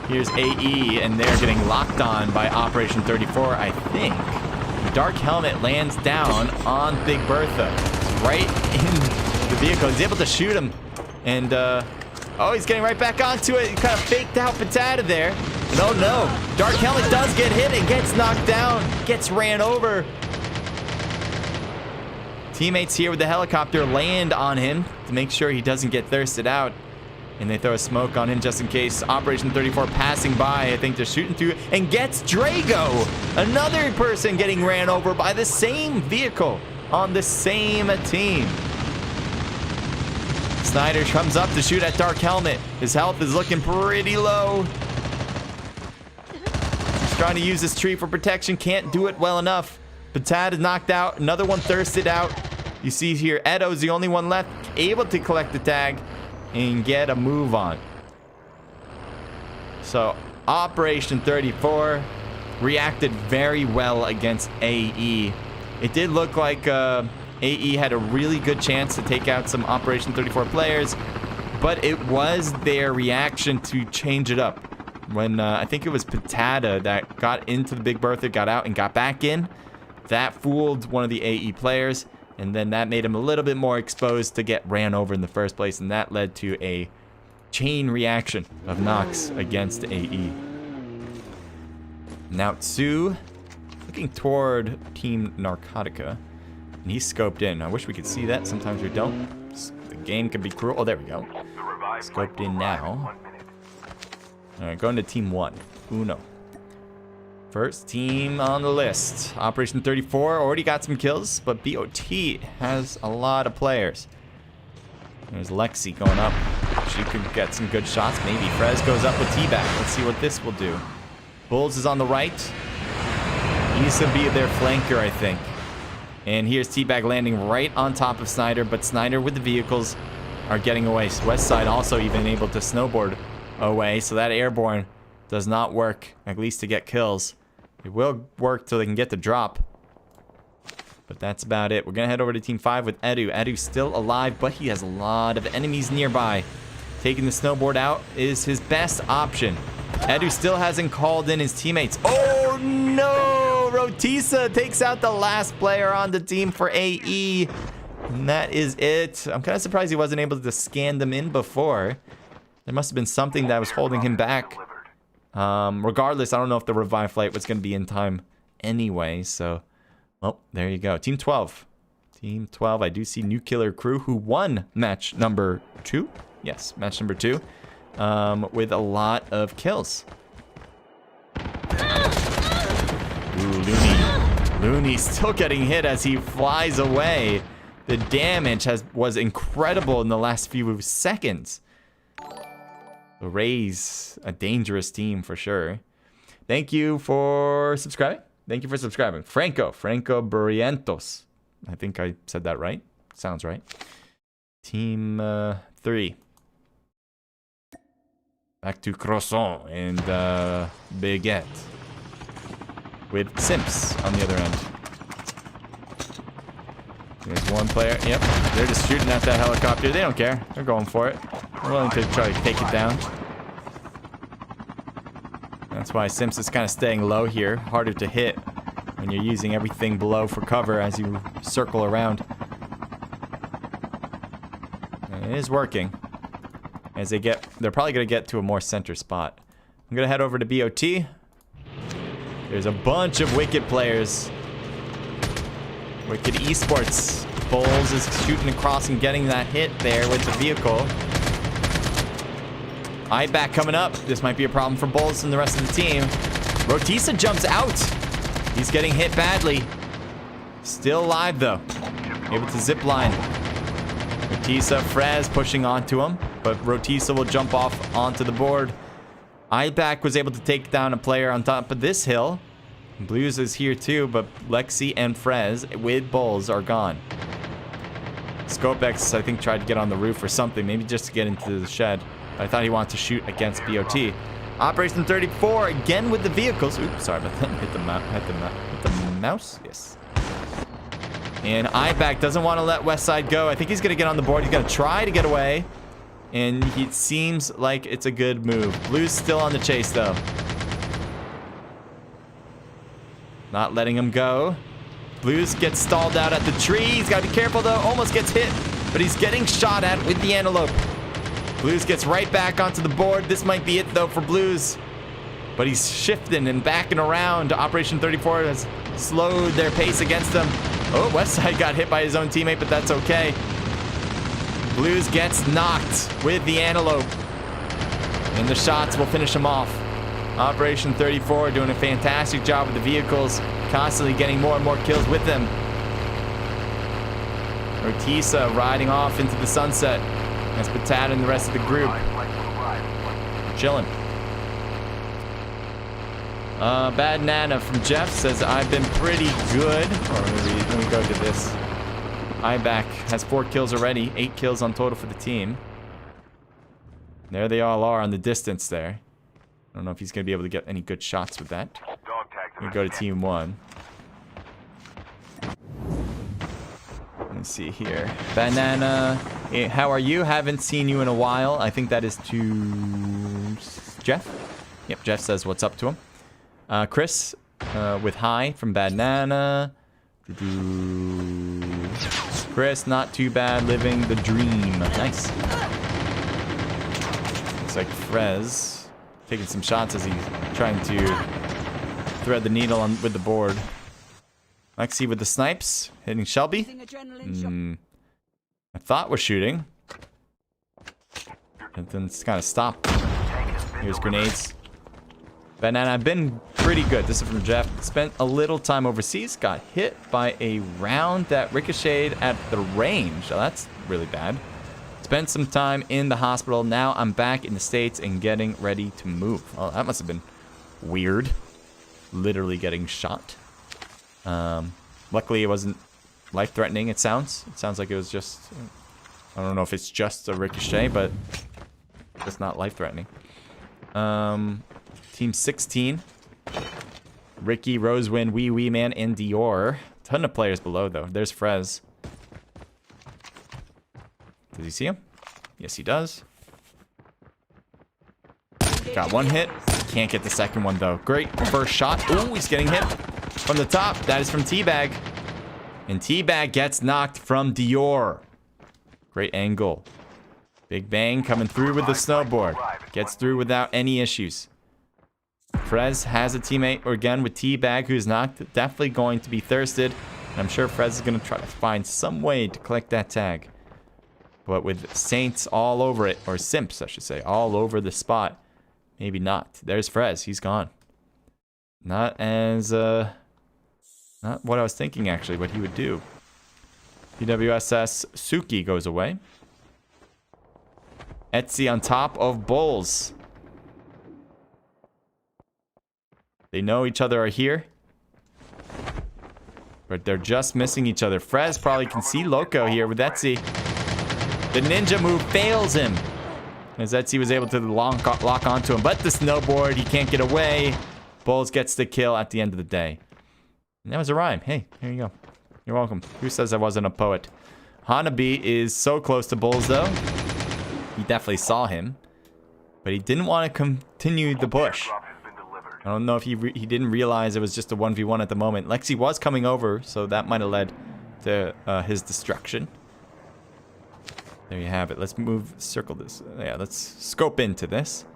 Here's AE and they're getting locked on by Operation 34, I think. Dark Helmet lands down on Big Bertha. Right in the vehicle. He's able to shoot him. And oh, he's getting right back onto it. He kind of faked out Patata there. And oh no, Dark Helmet does get hit and gets knocked down. Gets ran over. Teammates here with the helicopter land on him to make sure he doesn't get thirsted out. And they throw a smoke on him just in case. Operation 34 passing by. I think they're shooting through it. And gets Drago. Another person getting ran over by the same vehicle on the same team. Snyder comes up to shoot at Dark Helmet. His health is looking pretty low. He's trying to use this tree for protection. Can't do it well enough. Patad is knocked out. Another one thirsted out. You see here, Edo's the only one left, able to collect the tag and get a move on. So, Operation 34 reacted very well against AE. It did look like AE had a really good chance to take out some Operation 34 players, but it was their reaction to change it up. When I think it was Patada that got into the Big Bertha, got out and got back in, that fooled one of the AE players, and then that made him a little bit more exposed to get ran over in the first place, and that led to a chain reaction of knocks against AE. Now Tsu looking toward Team Narcotica, and he's scoped in. I wish we could see that. Sometimes we don't. The game can be cruel. Oh, there we go. Scoped in now. All right, going to Team 1. Uno. First team on the list. Operation 34 already got some kills, but BOT has a lot of players. There's Lexi going up. She could get some good shots. Maybe Frez goes up with T-Back. Let's see what this will do. Bulls is on the right. He needs to be their flanker, I think. And here's T-Bag landing right on top of Snyder, but Snyder with the vehicles are getting away. So West Side also even able to snowboard away, so that airborne does not work, at least to get kills. It will work till they can get the drop. But that's about it. We're going to head over to Team 5 with Edu. Edu's still alive, but he has a lot of enemies nearby. Taking the snowboard out is his best option. Edu still hasn't called in his teammates. Oh no! Rotisa takes out the last player on the team for AE. And that is it. I'm kind of surprised he wasn't able to scan them in before. There must have been something that was holding him back. Regardless, I don't know if the revive flight was going to be in time anyway, so... Oh, there you go. Team 12. Team 12, I do see Nuclear Crew, who won match number 2. Yes, match number 2. With a lot of kills. Ooh, Looney still getting hit as he flies away. The damage was incredible in the last few seconds. The Rays, a dangerous team for sure. Thank you for subscribing. Thank you for subscribing. Franco Barrientos. I think I said that right. Sounds right. Team 3. Back to Croissant and Baguette. With Simps on the other end. There's one player. Yep. They're just shooting at that helicopter. They don't care. They're going for it. They're willing to try to take it down. That's why Simps is kind of staying low here. Harder to hit when you're using everything below for cover as you circle around. And it is working. As they're probably going to get to a more center spot. I'm going to head over to BOT. There's a bunch of Wicked players. Wicked Esports. Bowles is shooting across and getting that hit there with the vehicle. Eyeback coming up. This might be a problem for Bowles and the rest of the team. Rotisa jumps out. He's getting hit badly. Still alive though. Able to zip line. Rotisa, Frez pushing onto him, but Rotisa will jump off onto the board. Eyeback was able to take down a player on top of this hill. Blues is here too, but Lexi and Frez with Bowles are gone. Scopex, I think, tried to get on the roof or something, maybe just to get into the shed. I thought he wanted to shoot against BOT. Operation 34 again with the vehicles. Oops, sorry about that. Hit the mouse. Yes. And Eyeback doesn't want to let Westside go. I think he's going to get on the board. He's going to try to get away. And it seems like it's a good move. Blue's still on the chase, though. Not letting him go. Blues gets stalled out at the tree. He's got to be careful, though. Almost gets hit. But he's getting shot at with the antelope. Blues gets right back onto the board. This might be it, though, for Blues. But he's shifting and backing around. Operation 34 has slowed their pace against them. Oh, Westside got hit by his own teammate, but that's okay. Blues gets knocked with the antelope. And the shots will finish him off. Operation 34 doing a fantastic job with the vehicles. Constantly getting more and more kills with them. Rotisa riding off into the sunset. That's Patata and the rest of the group. Chilling. Bad Nana from Jeff says, I've been pretty good. Or let me go to this. Iback has 4 kills already. 8 kills on total for the team. There they all are on the distance there. I don't know if he's going to be able to get any good shots with that. We go to team 1. Let's see here. Banana, how are you? Haven't seen you in a while. I think that is to Jeff. Yep, Jeff says what's up to him. Chris with hi from Banana. Chris, not too bad, living the dream. Nice. Looks like Frez taking some shots as he's trying to thread the needle on with the board. Lexi with the snipes, hitting Shelby. I thought was shooting. And then it's kind of stopped. Here's grenades. Banana, I've been pretty good. This is from Jeff. Spent a little time overseas. Got hit by a round that ricocheted at the range. So that's really bad. Spent some time in the hospital. Now I'm back in the States and getting ready to move. Oh, that must have been weird. Literally getting shot. Luckily it wasn't life-threatening, it sounds. It sounds like it was just... I don't know if it's just a ricochet, but it's not life-threatening. Team 16. Ricky, Rosewin, Wee Man, and Dior. Ton of players below, though. There's Frez. Does he see him? Yes, he does. Got 1 hit. Can't get the second one, though. Great first shot. Ooh, he's getting hit from the top. That is from Teabag. And Teabag gets knocked from Dior. Great angle. Big Bang coming through with the snowboard. Gets through without any issues. Frez has a teammate again with Teabag who's knocked. Definitely going to be thirsted. And I'm sure Frez is going to try to find some way to collect that tag. But with Saints all over it, or Simps I should say, all over the spot. Maybe not. There's Frez. He's gone. Not as, not what I was thinking actually, what he would do. PWSS Suki goes away. Etsy on top of Bulls. They know each other are here. But they're just missing each other. Frez probably can see Loco here with Etsy. The ninja move fails him. As Etsy was able to lock onto him. But the snowboard, he can't get away. Bulls gets the kill at the end of the day. And that was a rhyme. Hey, here you go. You're welcome. Who says I wasn't a poet? Hanabi is so close to Bulls, though. He definitely saw him. But he didn't want to continue the push. I don't know if he didn't realize it was just a 1v1 at the moment. Lexi was coming over, so that might have led to his destruction. There you have it. Let's circle this. Yeah, let's scope into this.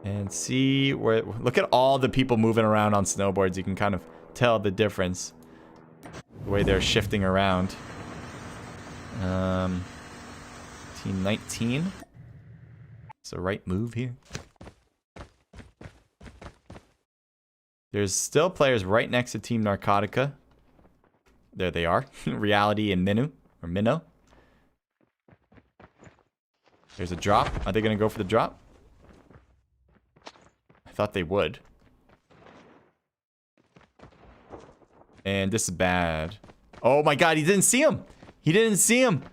And see where... Look at all the people moving around on snowboards. You can kind of tell the difference. The way they're shifting around. Team 19. It's the right move here. There's still players right next to Team Narcotica. There they are. Reality and Minnow. There's a drop. Are they going to go for the drop? I thought they would. And this is bad. Oh my god, he didn't see him. He didn't see him.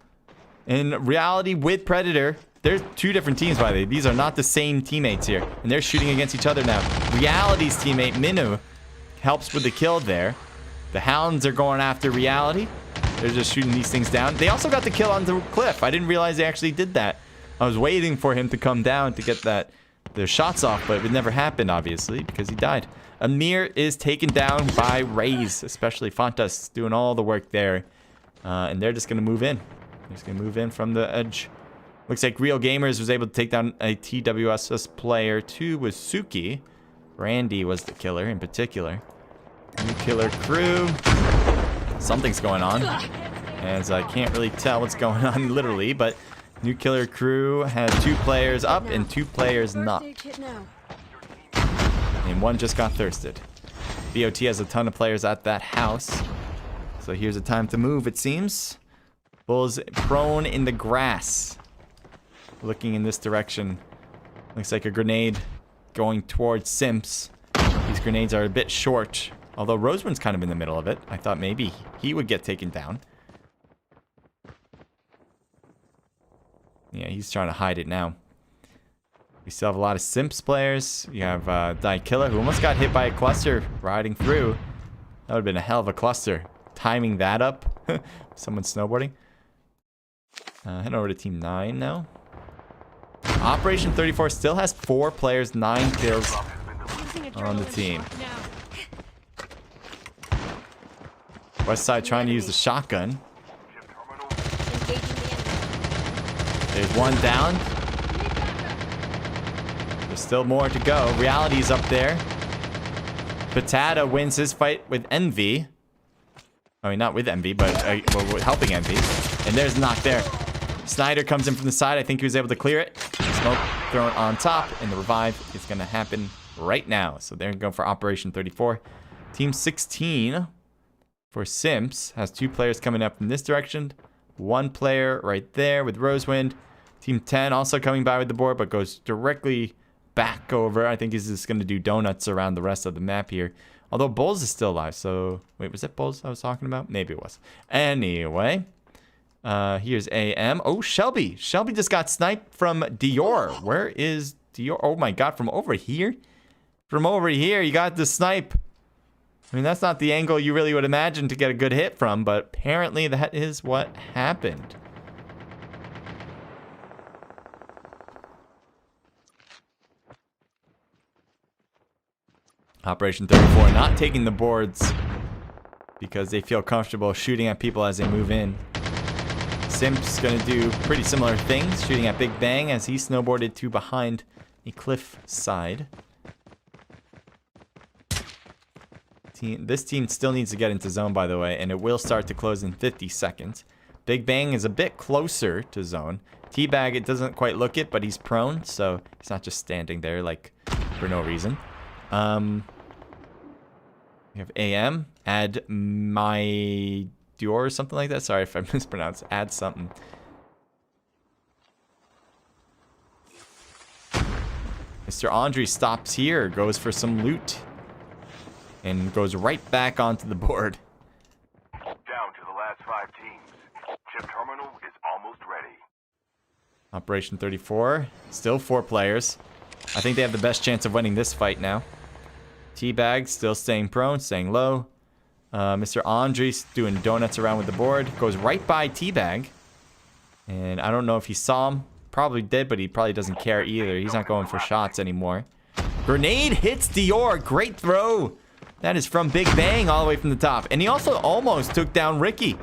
In Reality with Predator. There's 2 different teams, by the way. These are not the same teammates here. And they're shooting against each other now. Reality's teammate, Minnow, helps with the kill there. The Hounds are going after Reality. They're just shooting these things down. They also got the kill on the cliff. I didn't realize they actually did that. I was waiting for him to come down to get the shots off, but it never happened, obviously, because he died. Amir is taken down by Raze, especially Fantas doing all the work there. And they're just going to move in. They're just going to move in from the edge. Looks like Real Gamers was able to take down a TWSS player too with Suki. Brandy was the killer in particular. New killer crew. Something's going on. As I can't really tell what's going on literally, but new killer crew had 2 players up and 2 players not. And 1 just got thirsted. BOT has a ton of players at that house. So here's a time to move, it seems. Bulls prone in the grass. looking in this direction. Looks like a grenade going towards Simps. These grenades are a bit short. Although Rosewind's kind of in the middle of it. I thought maybe he would get taken down. Yeah, he's trying to hide it now. We still have a lot of Simps players. You have Daikilla, who almost got hit by a cluster riding through. That would have been a hell of a cluster. Timing that up. Someone snowboarding. Head over to Team 9 now. Operation 34 still has 4 players, 9 kills on the team. West side trying to use the shotgun. There's one down. There's still more to go. Reality's up there. Patata wins his fight with Envy. I mean, not with Envy, but well, helping Envy. And there's knock there. Snyder comes in from the side. I think he was able to clear it. Smoke thrown on top, and the revive is going to happen right now. So they're going for Operation 34. Team 16 for Simps has 2 players coming up from this direction. 1 player right there with Rosewind. Team 10 also coming by with the board, but goes directly back over. I think he's just going to do donuts around the rest of the map here. Although Bulls is still alive, so... Wait, was it Bulls I was talking about? Maybe it was. Anyway, here's AM. Oh, Shelby. Shelby just got sniped from Dior. Where is Dior? Oh my god, from over here? From over here, you got the snipe. I mean, that's not the angle you really would imagine to get a good hit from, but apparently that is what happened. Operation 34 not taking the boards because they feel comfortable shooting at people as they move in. Simp's going to do pretty similar things, shooting at Big Bang as he snowboarded to behind a cliff side. This team still needs to get into zone, by the way, and it will start to close in 50 seconds. Big Bang is a bit closer to zone. Teabag, it doesn't quite look it, but he's prone, so he's not just standing there like for no reason. We have AM, add my Dior or something like that. Sorry if I mispronounced. Add something. Mr. Andre stops here, goes for some loot, and goes right back onto the board. Down to the last 5 teams. Chip terminal is almost ready. Operation 34, still 4 players. I think they have the best chance of winning this fight now. Teabag still staying prone, staying low. Mr. Andres doing donuts around with the board. Goes right by Teabag. And I don't know if he saw him. Probably did, but he probably doesn't care either. He's not going for shots anymore. Grenade hits Dior. Great throw. That is from Big Bang all the way from the top. And he also almost took down Ricky.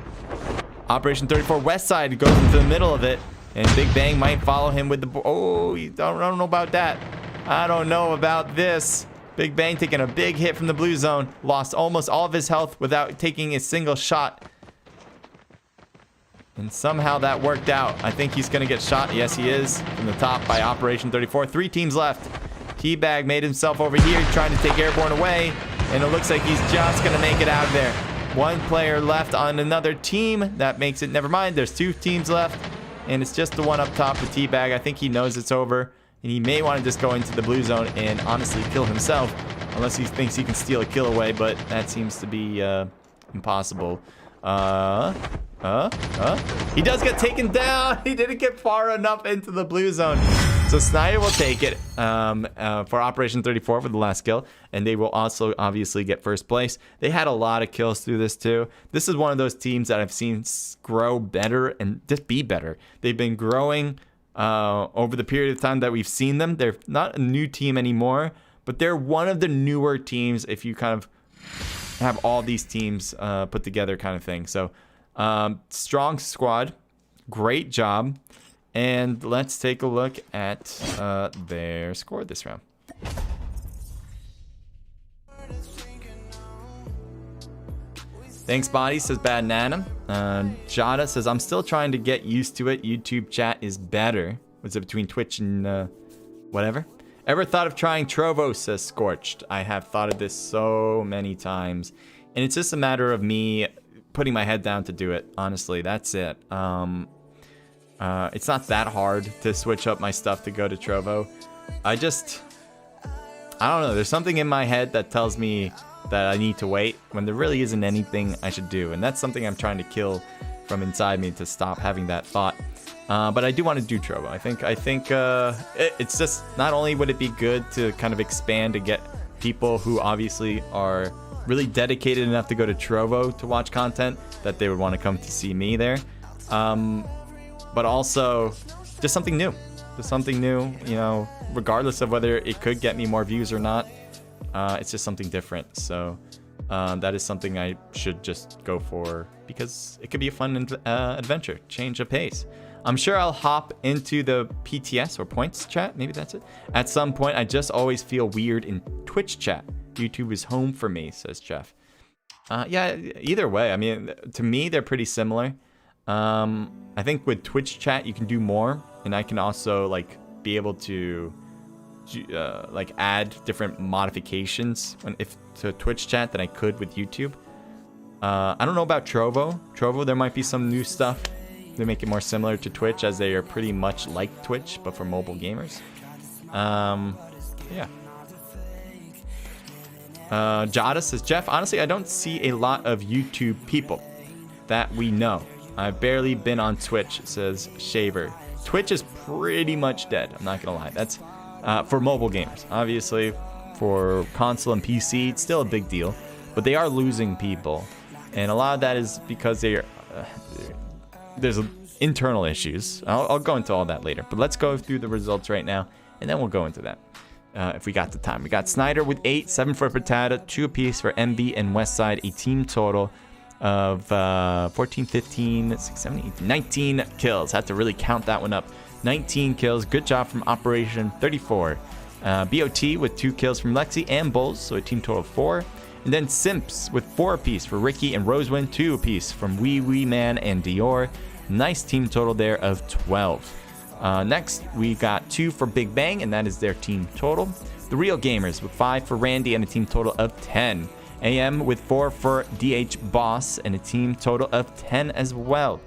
Operation 34 West Side goes into the middle of it. And Big Bang might follow him with the... Oh, I don't know about that. I don't know about this. Big Bang taking a big hit from the blue zone. Lost almost all of his health without taking a single shot. And somehow that worked out. I think he's going to get shot. Yes, he is. From the top by Operation 34. 3 teams left. Teabag made himself over here trying to take Airborne away. And it looks like he's just going to make it out of there. 1 player left on another team. That makes it... Never mind. There's 2 teams left. And it's just the one up top, the Teabag. I think he knows it's over. And he may want to just go into the blue zone and honestly kill himself. Unless he thinks he can steal a kill away. But that seems to be impossible. He does get taken down. He didn't get far enough into the blue zone. So Snyder will take it for Operation 34 for the last kill. And they will also obviously get first place. They had a lot of kills through this too. This is one of those teams that I've seen grow better and just be better. They've been growing over the period of time that we've seen them. They're not a new team anymore, but they're one of the newer teams if you kind of have all these teams put together kind of thing. So strong squad, great job. And let's take a look at their score this round. Thanks, Body, says Bad Nana. Jada says, I'm still trying to get used to it. YouTube chat is better. What's it between Twitch and whatever? Ever thought of trying Trovo, says Scorched. I have thought of this so many times. And it's just a matter of me putting my head down to do it. Honestly, that's it. It's not that hard to switch up my stuff to go to Trovo. I don't know. There's something in my head that tells me that I need to wait when there really isn't anything I should do. And that's something I'm trying to kill from inside me to stop having that thought. But I do want to do Trovo. I think it's just, not only would it be good to kind of expand to get people who obviously are really dedicated enough to go to Trovo to watch content, that they would want to come to see me there. But also just something new. You know, regardless of whether it could get me more views or not. It's just something different. So that is something I should just go for because it could be a fun adventure, change of pace. I'm sure I'll hop into the PTS or points chat. Maybe that's it. At some point, I just always feel weird in Twitch chat. YouTube is home for me, says Jeff. Yeah, either way. I mean, to me, they're pretty similar. I think with Twitch chat, you can do more. And I can also like be able to like add different modifications to Twitch chat than I could with YouTube. I don't know about Trovo. Trovo, there might be some new stuff. They make it more similar to Twitch, as they are pretty much like Twitch, but for mobile gamers. Yeah. Jada says, Jeff, honestly, I don't see a lot of YouTube people that we know. I've barely been on Twitch, says Shaver. Twitch is pretty much dead. I'm not going to lie. That's for mobile gamers. Obviously, for console and PC, it's still a big deal. But they are losing people. And a lot of that is because there's internal issues. I'll go into all that later. But let's go through the results right now, and then we'll go into that if we got the time. We got Snyder with 8, 7 for Patata, 2 apiece for MB and Westside, a team total of 14, 15, 16, 17, 19 kills. Had to really count that one up. 19 kills. Good job from Operation 34. BOT with 2 kills from Lexi and Bulls, so a team total of 4. And then Simps with 4 apiece for Ricky and Rosewind, 2 apiece from Wee Wee Man and Dior. Nice team total there of 12. Next, we got 2 for Big Bang, and that is their team total. The Real Gamers with 5 for Randy and a team total of 10. AM with 4 for DH Boss and a team total of 10 as well.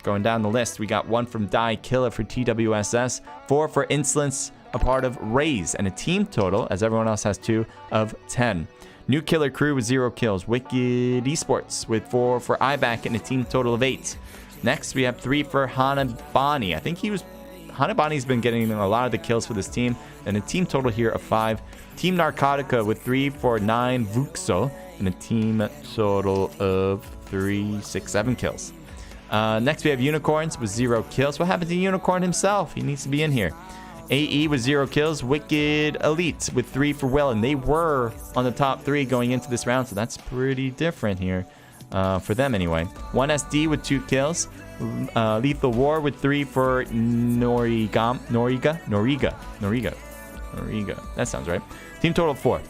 Going down the list, we got 1 from Die Killer for TWSS, 4 for Insolence, a part of Raze, and a team total, as everyone else has 2, of 10. New Killer Crew with 0 kills. Wicked Esports with 4 for IBAC and a team total of 8. Next, we have 3 for Hanabani. I think Hanabani's been getting a lot of the kills for this team, and a team total here of 5. Team Narcotica with 3 for 9 Vuxo, and a team total of 3, 6, 7 kills. Next, we have Unicorns with 0 kills. What happened to Unicorn himself? He needs to be in here. AE with 0 kills. Wicked Elite with 3 for Will, and they were on the top 3 going into this round, so that's pretty different here for them anyway. 1SD with 2 kills. Lethal War with 3 for Noriga. That sounds right. Team total of 4.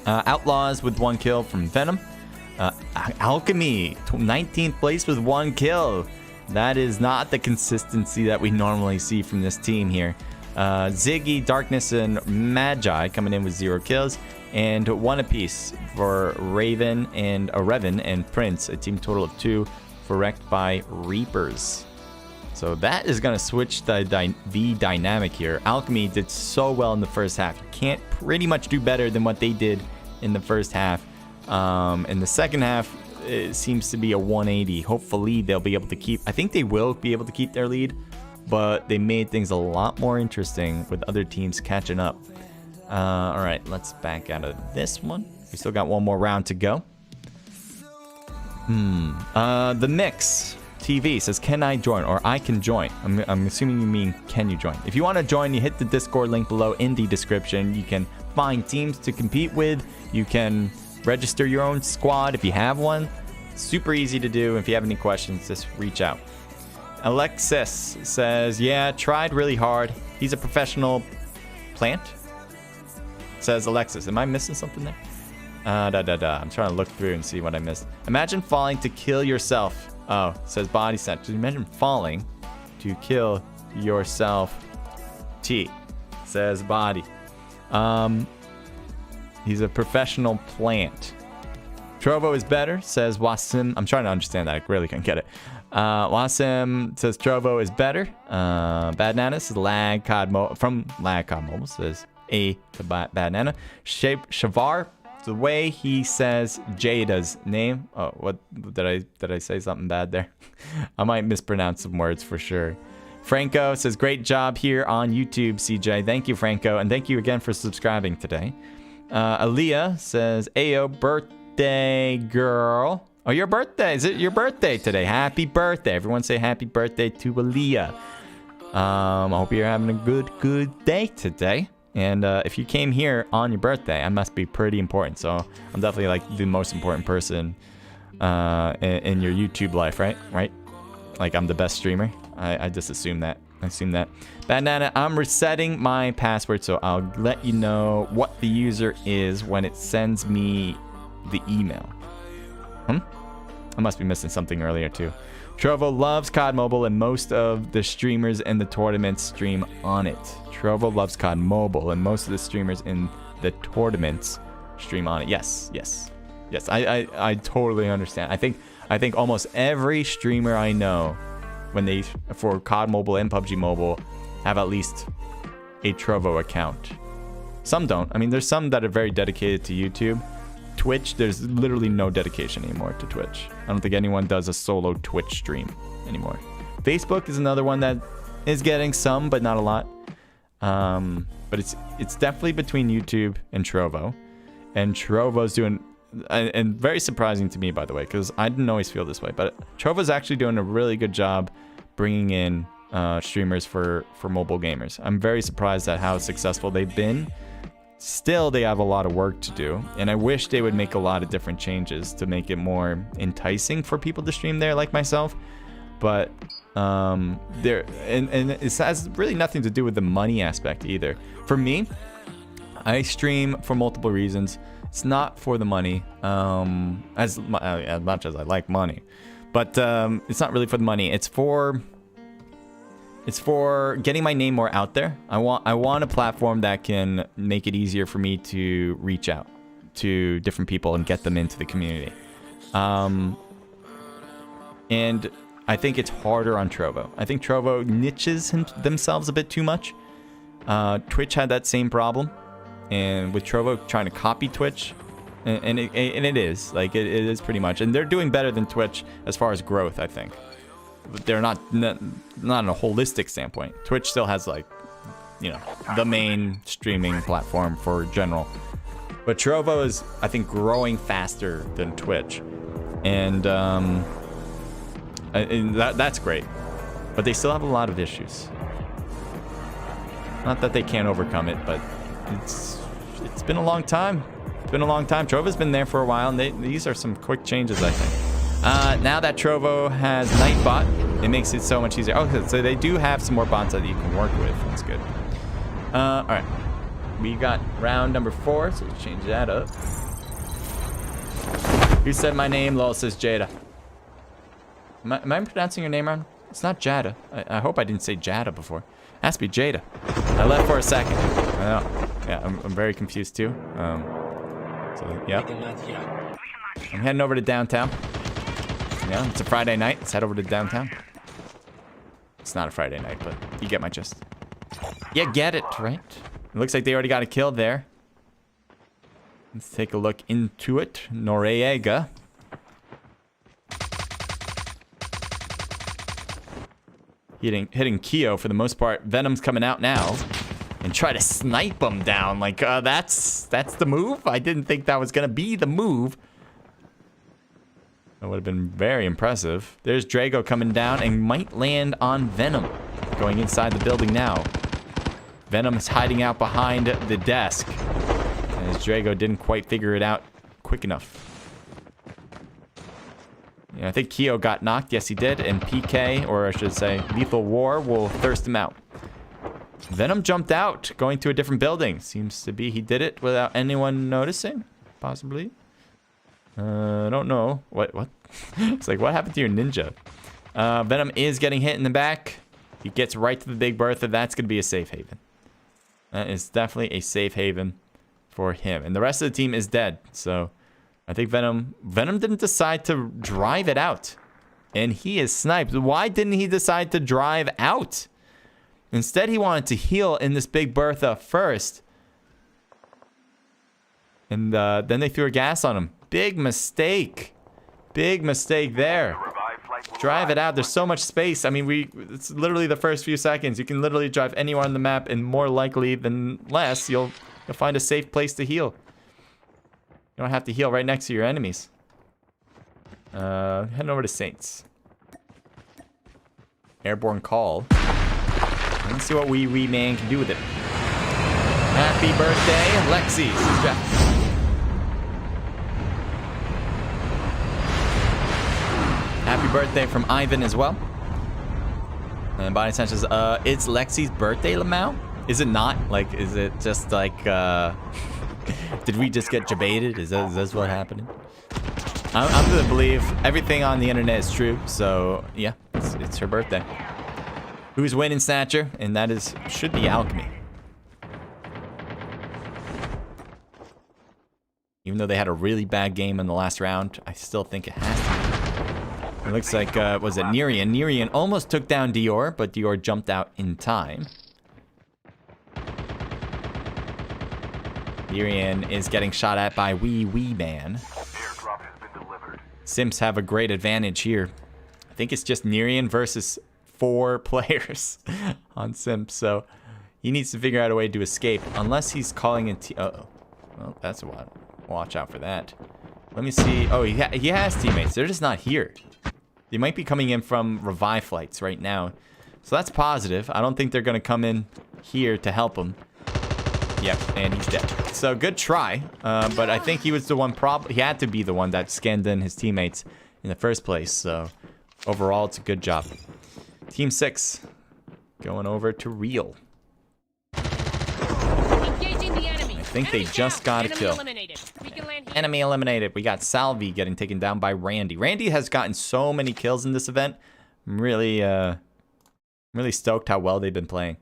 Outlaws with 1 kill from Venom. Alchemy, 19th place with 1 kill. That is not the consistency that we normally see from this team here. Ziggy, Darkness, and Magi coming in with 0 kills. And 1 apiece for Raven and Prince. A team total of 2 for Wrecked by Reapers. So that is going to switch the dynamic here. Alchemy did so well in the first half. You can't pretty much do better than what they did in the first half. In the second half, it seems to be a 180. Hopefully they'll be able to keep, I think they will be able to keep their lead, but they made things a lot more interesting with other teams catching up. All right, let's back out of this one. We still got one more round to go. The Mix TV says, can I join? Or I can join. I'm assuming you mean, can you join? If you want to join, you hit the Discord link below in the description. You can find teams to compete with. You can register your own squad if you have one. Super easy to do. If you have any questions, just reach out. Alexis says, yeah, tried really hard. He's a professional plant. Says Alexis. Am I missing something there? I'm trying to look through and see what I missed. Imagine falling to kill yourself. Oh, says Body Set. Just imagine falling to kill yourself. T says Body. He's a professional plant. Trovo is better, says Wasim. I'm trying to understand that. I really can't get it. Wassim says Trovo is better. Bad Nana says Lag CoD from Lag CoD Mobile says A to Bad Nana. Shavar, the way he says Jada's name. Oh, what did I say something bad there? I might mispronounce some words for sure. Franco says great job here on YouTube, CJ. Thank you, Franco, and thank you again for subscribing today. Aaliyah says Ayo birthday girl. Oh, your birthday. Is it your birthday today? Happy birthday. Everyone say happy birthday to Aaliyah. I hope you're having a good day today. And if you came here on your birthday, I must be pretty important. So I'm definitely like the most important person in your YouTube life, right? Right? Like I'm the best streamer. I just assume that. I assume that. Bad Nana, I'm resetting my password, so I'll let you know what the user is when it sends me the email. I must be missing something earlier too. Trovo loves COD Mobile, and most of the streamers in the tournaments stream on it. Trovo loves COD Mobile, and most of the streamers in the tournaments stream on it. Yes. I totally understand. I think almost every streamer I know, when they for COD Mobile and PUBG Mobile, have at least a Trovo account. Some don't. I mean, there's some that are very dedicated to YouTube. Twitch, there's literally no dedication anymore to Twitch. I don't think anyone does a solo Twitch stream anymore. Facebook is another one that is getting some, but not a lot. But it's definitely between YouTube and Trovo. And Trovo's doing, and very surprising to me, by the way, because I didn't always feel this way, but Trovo's actually doing a really good job bringing in streamers for mobile gamers. I'm very surprised at how successful they've been. Still, they have a lot of work to do, and I wish they would make a lot of different changes to make it more enticing for people to stream there, like myself. But there, and it has really nothing to do with the money aspect either. For me, I stream for multiple reasons. It's not for the money, as much as I like money, but it's not really for the money. It's for getting my name more out there. I want a platform that can make it easier for me to reach out to different people and get them into the community. And I think it's harder on Trovo. I think Trovo niches themselves a bit too much. Twitch had that same problem, and with Trovo trying to copy Twitch, and it is like it is pretty much, and they're doing better than Twitch as far as growth, I think. But they're not on a holistic standpoint. Twitch still has, like, you know, the main streaming platform for general. But Trovo is, I think, growing faster than Twitch. And that's great. But they still have a lot of issues. Not that they can't overcome it, but it's been a long time. It's been a long time. Trovo's been there for a while, and these are some quick changes, I think. Now that Trovo has Nightbot, it makes it so much easier. Okay, so they do have some more bots that you can work with. That's good. All right. We got round number 4, so let's change that up. Who said my name? Lol says Jada. Am I pronouncing your name wrong? It's not Jada. I hope I didn't say Jada before. It has to be Jada. I left for a second. I know. Yeah, I'm very confused too. So, yeah. I'm heading over to downtown. Yeah, it's a Friday night. Let's head over to downtown. It's not a Friday night, but you get my gist. Yeah, get it, right? It looks like they already got a kill there. Let's take a look into it. Noriega. Hitting Keo for the most part. Venom's coming out now. And try to snipe him down. Like, that's the move? I didn't think that was going to be the move. That would have been very impressive. There's Drago coming down and might land on Venom. Going inside the building now. Venom is hiding out behind the desk. And as Drago didn't quite figure it out quick enough. Yeah, I think Keo got knocked. Yes, he did. And PK, or I should say Lethal War, will thirst him out. Venom jumped out, going to a different building. Seems to be he did it without anyone noticing. Possibly. I don't know. What? It's like, what happened to your ninja? Venom is getting hit in the back. He gets right to the Big Bertha. That's going to be a safe haven. That is definitely a safe haven for him. And the rest of the team is dead. So I think Venom didn't decide to drive it out. And he is sniped. Why didn't he decide to drive out? Instead, he wanted to heal in this Big Bertha first. And then they threw a gas on him. Big mistake. Big mistake there. Drive it out. There's so much space. I mean, it's literally the first few seconds. You can literally drive anywhere on the map, and more likely than less, you'll find a safe place to heal. You don't have to heal right next to your enemies. Heading over to Saints. Airborne call. Let's see what wee man can do with it. Happy birthday, Lexi. Happy birthday from Ivan as well. And Bonnie Sanchez, it's Lexi's birthday, Lamau? Is it not? Like, is it just like, did we just get debated? Is that what happened? I'm gonna believe everything on the internet is true, so yeah, it's her birthday. Who's winning, Snatcher? And that should be Alchemy. Even though they had a really bad game in the last round, I still think it has to be. It looks like, was it Nerian? Nerian almost took down Dior, but Dior jumped out in time. Nerian is getting shot at by wee man. Simps have a great advantage here. I think it's just Nerian versus 4 players on Simps, so he needs to figure out a way to escape, unless he's calling in uh-oh. Well, that's a lot. Watch out for that. Let me see. Oh, he has teammates. They're just not here. They might be coming in from revive flights right now. So that's positive. I don't think they're going to come in here to help him. Yep, and he's dead. So good try. But I think he was the one he had to be the one that scanned in his teammates in the first place. So overall, it's a good job. Team 6 going over to Real. I think they just got a kill. Enemy eliminated. We got Salvi getting taken down by Randy. Randy has gotten so many kills in this event. I'm really stoked how well they've been playing.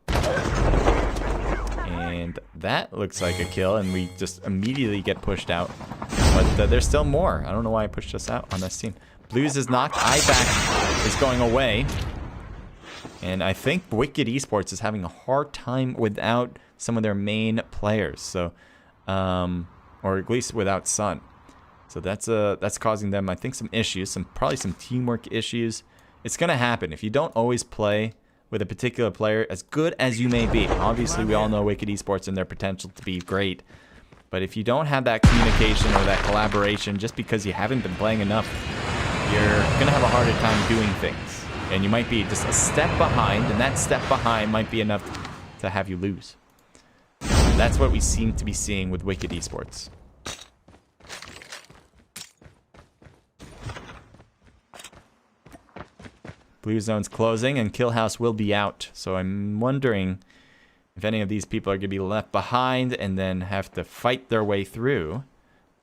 And that looks like a kill, and we just immediately get pushed out. But there's still more. I don't know why I pushed us out on this team. Blues is knocked. IBAC is going away. And I think Wicked Esports is having a hard time without some of their main players. So, or at least without Sun. So that's causing them, I think, some issues, probably some teamwork issues. It's gonna happen if you don't always play with a particular player, as good as you may be. Obviously, we all know Wicked Esports and their potential to be great. But if you don't have that communication or that collaboration, just because you haven't been playing enough, you're gonna have a harder time doing things. And you might be just a step behind, and that step behind might be enough to have you lose. That's what we seem to be seeing with Wicked Esports. Blue zone's closing, and Killhouse will be out. So I'm wondering if any of these people are going to be left behind and then have to fight their way through.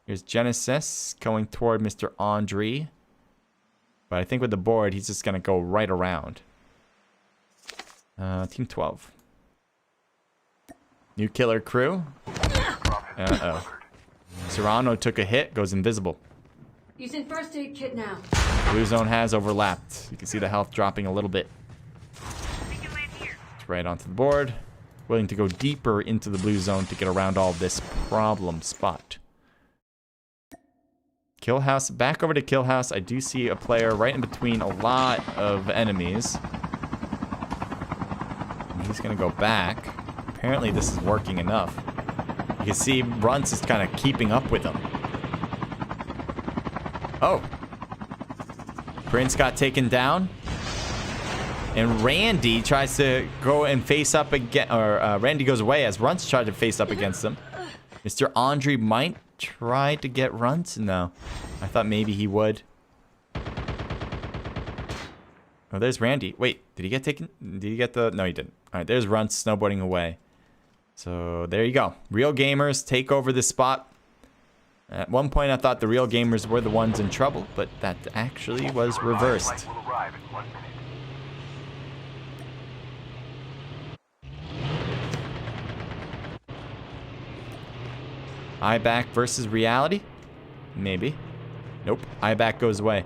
Here's Genesis going toward Mr. Andre. But I think with the board, he's just going to go right around. Team 12. New killer crew. Uh-oh. Serrano took a hit, goes invisible. Using first aid kit now. Blue zone has overlapped. You can see the health dropping a little bit. It's right onto the board. Willing to go deeper into the blue zone to get around all this problem spot. Killhouse, back over to Killhouse. I do see a player right in between a lot of enemies. And he's gonna go back. Apparently this is working enough. You can see Runts is kind of keeping up with him. Oh. Prince got taken down. And Randy tries to go and face up again, or Randy goes away as Runts tried to face up against him. Mr. Andre might try to get Runts? No. I thought maybe he would. Oh, there's Randy. Wait, did he get taken? Did he get the... No, he didn't. All right, there's Runts snowboarding away. So there you go. Real Gamers take over this spot. At one point, I thought the Real Gamers were the ones in trouble, but that actually was reversed. IBAC versus Reality? Maybe. Nope. IBAC goes away.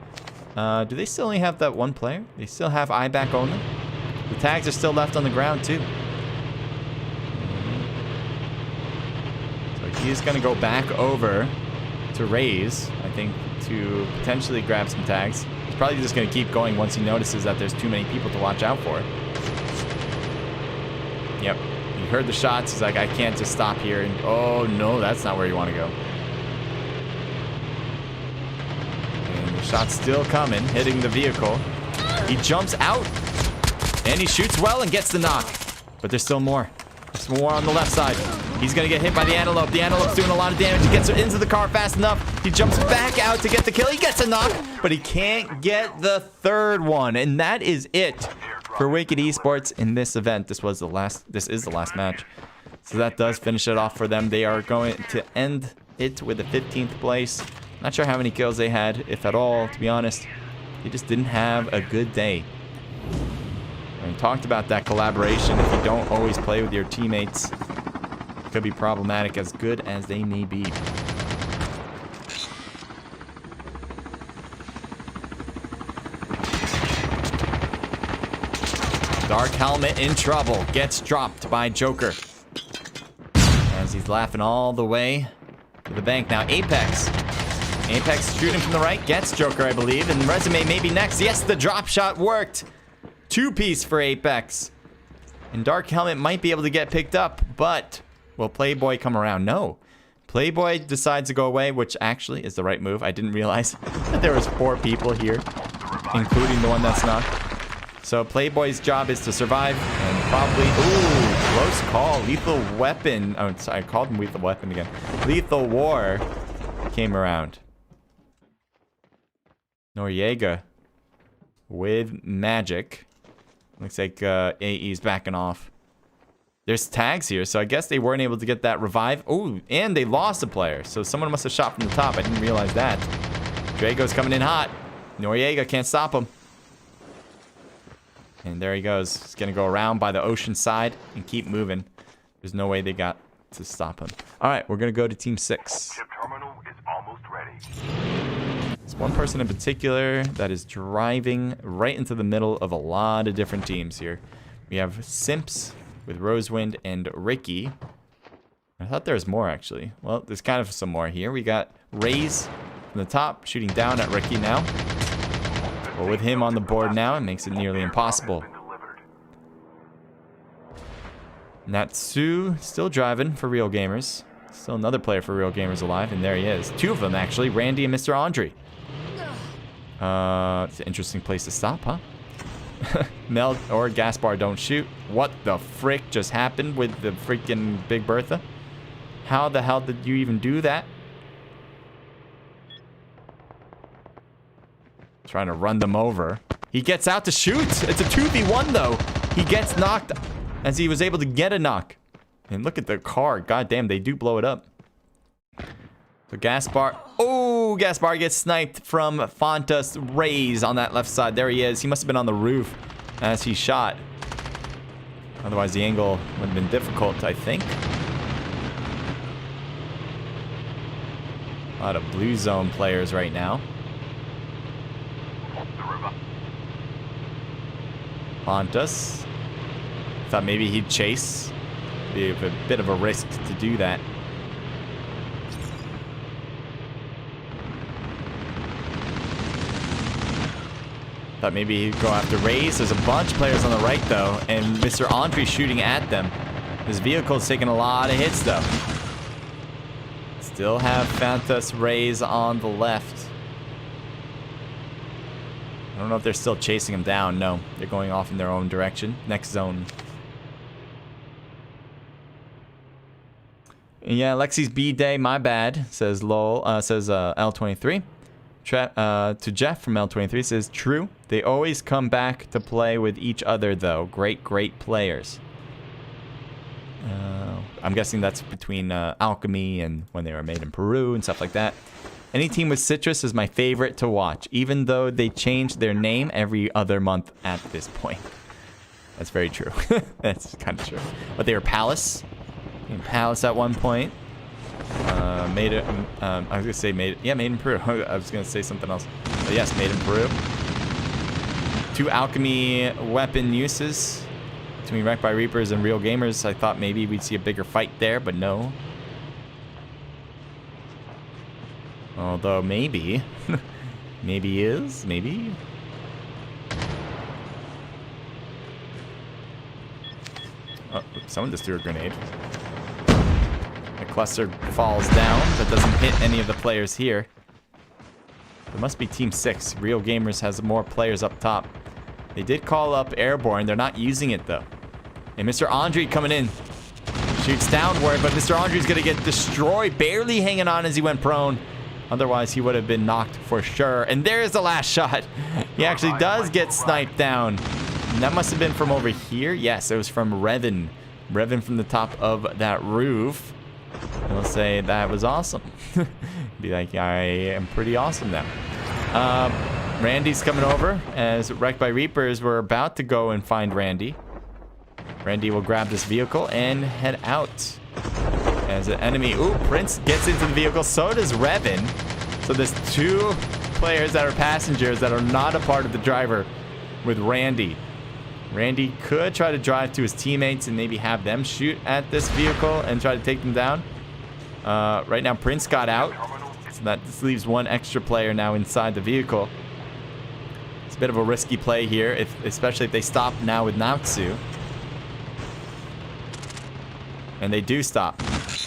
Do they still only have that one player? They still have eye back only? The tags are still left on the ground too. So he's going to go back over to Raze, I think, to potentially grab some tags. He's probably just going to keep going once he notices that there's too many people to watch out for. Yep. He heard the shots. He's like, I can't just stop here. And oh, no, that's not where you want to go. And the shot's still coming, hitting the vehicle. He jumps out. And he shoots well and gets the knock. But there's still more. There's more on the left side. He's going to get hit by the antelope. The antelope's doing a lot of damage. He gets into the car fast enough. He jumps back out to get the kill. He gets a knock, but he can't get the third one. And that is it for Wicked Esports in this event. This is the last match. So that does finish it off for them. They are going to end it with a 15th place. Not sure how many kills they had, if at all, to be honest. They just didn't have a good day. We talked about that collaboration. If you don't always play with your teammates, it could be problematic, as good as they may be. Dark Helmet in trouble. Gets dropped by Joker. As he's laughing all the way to the bank. Now Apex. Apex shooting from the right. Gets Joker, I believe. And Resume maybe next. Yes, the drop shot worked. Two-piece for Apex. And Dark Helmet might be able to get picked up, but will Playboy come around? No. Playboy decides to go away, which actually is the right move. I didn't realize that there was 4 people here, including the one that's knocked. So Playboy's job is to survive and probably... Ooh, close call. Lethal Weapon. Oh, sorry, I called him Lethal Weapon again. Lethal War came around. Noriega with Magic. Looks like AE's backing off. There's tags here, so I guess they weren't able to get that revive. Oh, and they lost a player, so someone must have shot from the top. I didn't realize that. Drago's coming in hot. Noriega can't stop him. And there he goes. He's going to go around by the ocean side and keep moving. There's no way they got to stop him. All right, we're going to go to Team 6. Chip terminal is almost ready. There's one person in particular that is driving right into the middle of a lot of different teams here. We have Simps with Rosewind and Ricky. I thought there was more, actually. Well, there's kind of some more here. We got Raze from the top, shooting down at Ricky now. Well, with him on the board now, it makes it nearly impossible. Natsu still driving for Real Gamers. Still another player for Real Gamers alive, and there he is. 2 of them, actually. Randy and Mr. Andre. It's an interesting place to stop, huh? Mel or Gaspar don't shoot. What the frick just happened with the freaking Big Bertha? How the hell did you even do that? Trying to run them over. He gets out to shoot. It's a 2v1 though. He gets knocked as he was able to get a knock. And look at the car. God damn, they do blow it up. So Gaspar. Oh, Gaspar gets sniped from Fontas Raze on that left side. There he is. He must have been on the roof as he shot. Otherwise, the angle would have been difficult, I think. A lot of blue zone players right now. Fontas. Thought maybe he'd chase. Be a bit of a risk to do that. Thought maybe he'd go after Raze. There's a bunch of players on the right, though, and Mr. Andre shooting at them. His vehicle's taking a lot of hits, though. Still have Fantas Raze on the left. I don't know if they're still chasing him down. No, they're going off in their own direction. Next zone. Yeah, Lexi's B-Day, my bad, says lol, says L23. To Jeff from L23 says, true. They always come back to play with each other, though. Great players. I'm guessing that's between Alchemy and when they were made in Peru and stuff like that. Any team with Citrus is my favorite to watch, even though they change their name every other month at this point. That's very true. That's kind of true. But they were Palace. Palace at one point. Made it. I was gonna say made it. Yeah, made in Peru. I was gonna say something else. But yes, made in Peru. 2 alchemy weapon uses between Wrecked by Reapers and Real Gamers. I thought maybe we'd see a bigger fight there, but no. Although maybe. Maybe is, maybe. Oh, someone just threw a grenade. The cluster falls down, but doesn't hit any of the players here. It must be Team 6. Real Gamers has more players up top. They did call up Airborne. They're not using it, though. And Mr. Andre coming in. Shoots downward, but Mr. Andre's going to get destroyed. Barely hanging on as he went prone. Otherwise, he would have been knocked for sure. And there's the last shot. He actually does get sniped down. And that must have been from over here. Yes, it was from Revan. Revan from the top of that roof. He'll say that was awesome. Be like, I am pretty awesome now. Randy's coming over as Wrecked by Reapers were about to go and find Randy. Randy will grab this vehicle and head out. As an enemy, ooh, Prince gets into the vehicle, so does Revan. So there's 2 players that are passengers that are not a part of the driver with Randy. Randy could try to drive to his teammates and maybe have them shoot at this vehicle and try to take them down. Right now, Prince got out, so that just leaves 1 extra player now inside the vehicle. It's a bit of a risky play here, especially if they stop now with Natsu. And they do stop.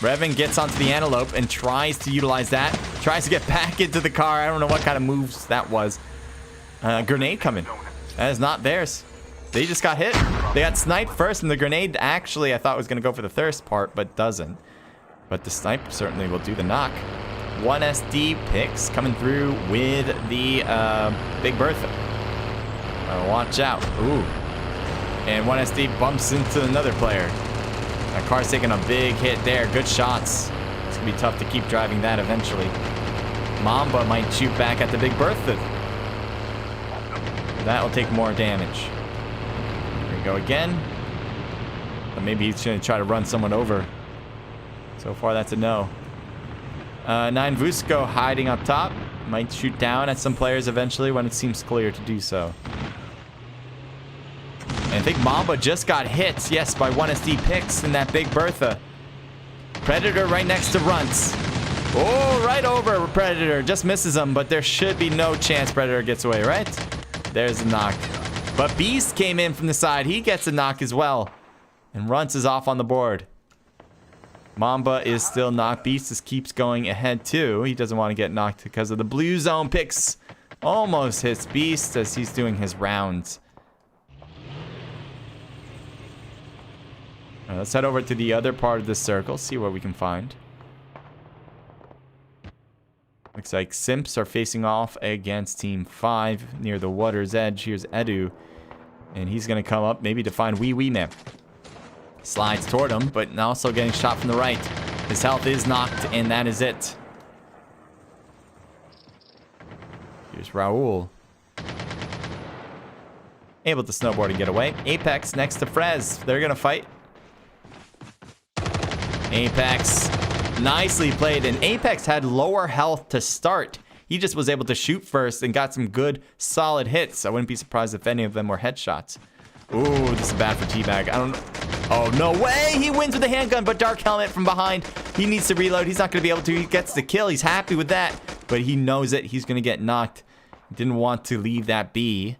Revan gets onto the Antelope and tries to utilize that. Tries to get back into the car. I don't know what kind of moves that was. Grenade coming. That is not theirs. They just got hit. They got sniped first, and the grenade actually I thought was going to go for the thirst part, but doesn't. But the snipe certainly will do the knock. 1 SD picks coming through with the Big Bertha. Watch out. Ooh. And 1 SD bumps into another player. That car's taking a big hit there. Good shots. It's going to be tough to keep driving that eventually. Mamba might shoot back at the Big Bertha. That will take more damage. There we go again. But maybe he's going to try to run someone over. So far, that's a no. 9 Vusko hiding up top. Might shoot down at some players eventually when it seems clear to do so. And I think Mamba just got hit, yes, by 1 SD picks in that Big Bertha. Predator right next to Runts. Oh, right over Predator. Just misses him, but there should be no chance Predator gets away, right? There's a knock. But Beast came in from the side. He gets a knock as well. And Runts is off on the board. Mamba is still knocked. Beast just keeps going ahead too. He doesn't want to get knocked because of the blue zone picks. Almost hits Beast as he's doing his rounds. Let's head over to the other part of the circle, see what we can find. Looks like Simps are facing off against Team 5 near the water's edge. Here's Edu, and he's going to come up maybe to find Wee Wee Man. Slides toward him, but also getting shot from the right. His health is knocked, and that is it. Here's Raul. Able to snowboard and get away. Apex next to Frez. They're going to fight. Apex, nicely played, and Apex had lower health to start. He just was able to shoot first and got some good, solid hits. I wouldn't be surprised if any of them were headshots. Ooh, this is bad for Teabag. I don't know. Oh, no way! He wins with a handgun, but Dark Helmet from behind. He needs to reload. He's not going to be able to. He gets the kill. He's happy with that, but he knows it. He's going to get knocked. Didn't want to leave that be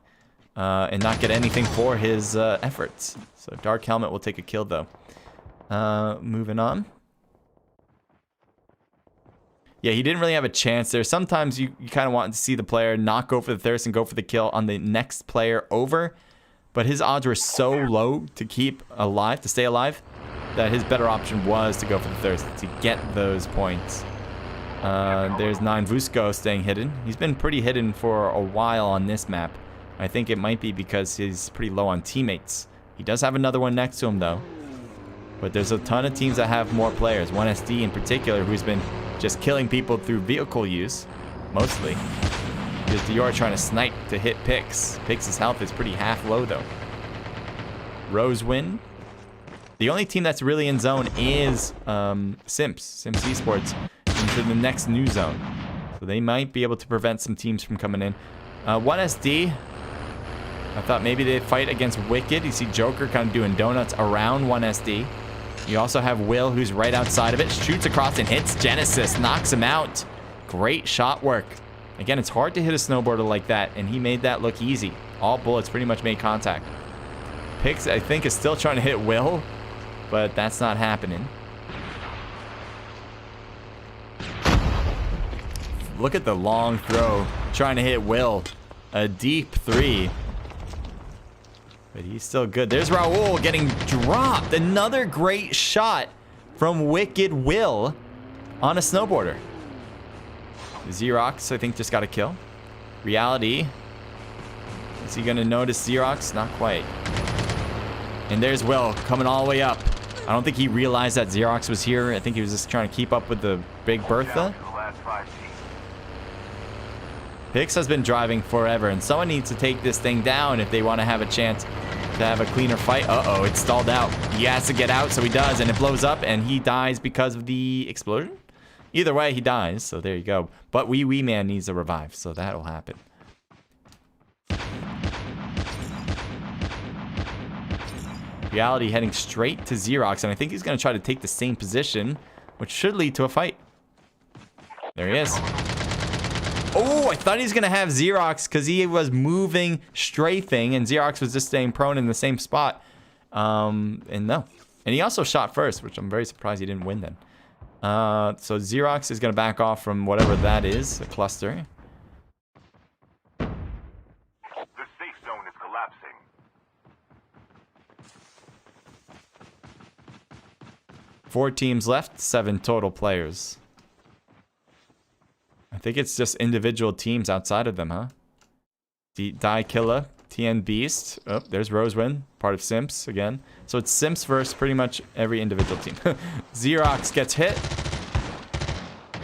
and not get anything for his efforts. So Dark Helmet will take a kill, though. Moving on. Yeah, he didn't really have a chance there. Sometimes you kind of want to see the player not go for the thirst and go for the kill on the next player over. But his odds were so low to keep alive, to stay alive, that his better option was to go for the thirst to get those points. There's 9 Vusko staying hidden. He's been pretty hidden for a while on this map. I think it might be because he's pretty low on teammates. He does have another one next to him, though. But there's a ton of teams that have more players. 1SD in particular, who's been just killing people through vehicle use, mostly. Here's Dior trying to snipe to hit Pix. Pix's health is pretty half low, though. Rose win. The only team that's really in zone is Simps Esports into the next new zone. So they might be able to prevent some teams from coming in. 1SD. I thought maybe they'd fight against Wicked. You see Joker kind of doing donuts around 1SD. You also have Will, who's right outside of it. Shoots across and hits Genesis. Knocks him out. Great shot work. Again, it's hard to hit a snowboarder like that, and he made that look easy. All bullets pretty much made contact. Pix, I think, is still trying to hit Will, but that's not happening. Look at the long throw trying to hit Will. A deep 3. But he's still good. There's Raul getting dropped. Another great shot from Wicked Will on a snowboarder. Xerox, I think, just got a kill. Reality. Is he going to notice Xerox? Not quite. And there's Will coming all the way up. I don't think he realized that Xerox was here. I think he was just trying to keep up with the Big Bertha. Pix has been driving forever, and someone needs to take this thing down if they want to have a chance to have a cleaner fight. Uh-oh, it's stalled out. He has to get out, so he does, and it blows up, and he dies because of the explosion? Either way, he dies, so there you go. But Wee Man needs a revive, so that'll happen. Reality heading straight to Xerox, and I think he's going to try to take the same position, which should lead to a fight. There he is. Oh, I thought he was going to have Xerox because he was moving, strafing, and Xerox was just staying prone in the same spot. And no. And he also shot first, which I'm very surprised he didn't win then. So Xerox is going to back off from whatever that is, a cluster. The safe zone is collapsing. Four teams left, 7 total players. I think it's just individual teams outside of them, huh? Die Killa, TN Beast. Oh, there's Rosewind, part of Simps again. So it's Simps versus pretty much every individual team. Xerox gets hit.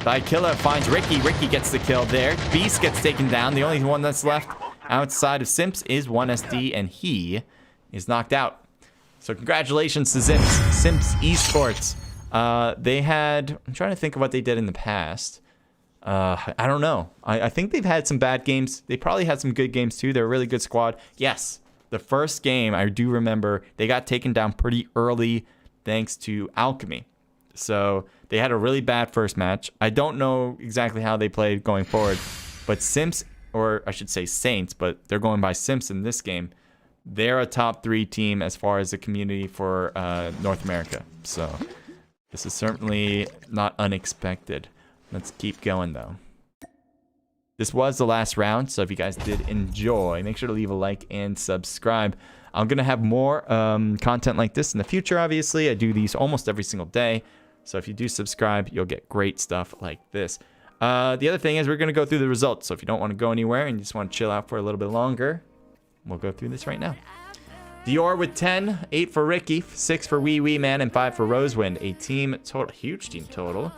Die Killa finds Ricky. Ricky gets the kill there. Beast gets taken down. The only one that's left outside of Simps is 1SD, and he is knocked out. So congratulations to Simps Esports. They had... I'm trying to think of what they did in the past. I don't know. I think they've had some bad games. They probably had some good games too. They're a really good squad. Yes, the first game, I do remember, they got taken down pretty early thanks to Alchemy. So they had a really bad first match. I don't know exactly how they played going forward, but Simps, or I should say Saints, but they're going by Simps in this game. They're a top 3 team as far as the community for North America. So this is certainly not unexpected. Let's keep going, though. This was the last round, so if you guys did enjoy, make sure to leave a like and subscribe. I'm going to have more content like this in the future, obviously. I do these almost every single day. So if you do subscribe, you'll get great stuff like this. The other thing is we're going to go through the results. So if you don't want to go anywhere and you just want to chill out for a little bit longer, we'll go through this right now. Dior with 10, 8 for Ricky, 6 for Wee Man, and 5 for Rosewind. A team total, huge team total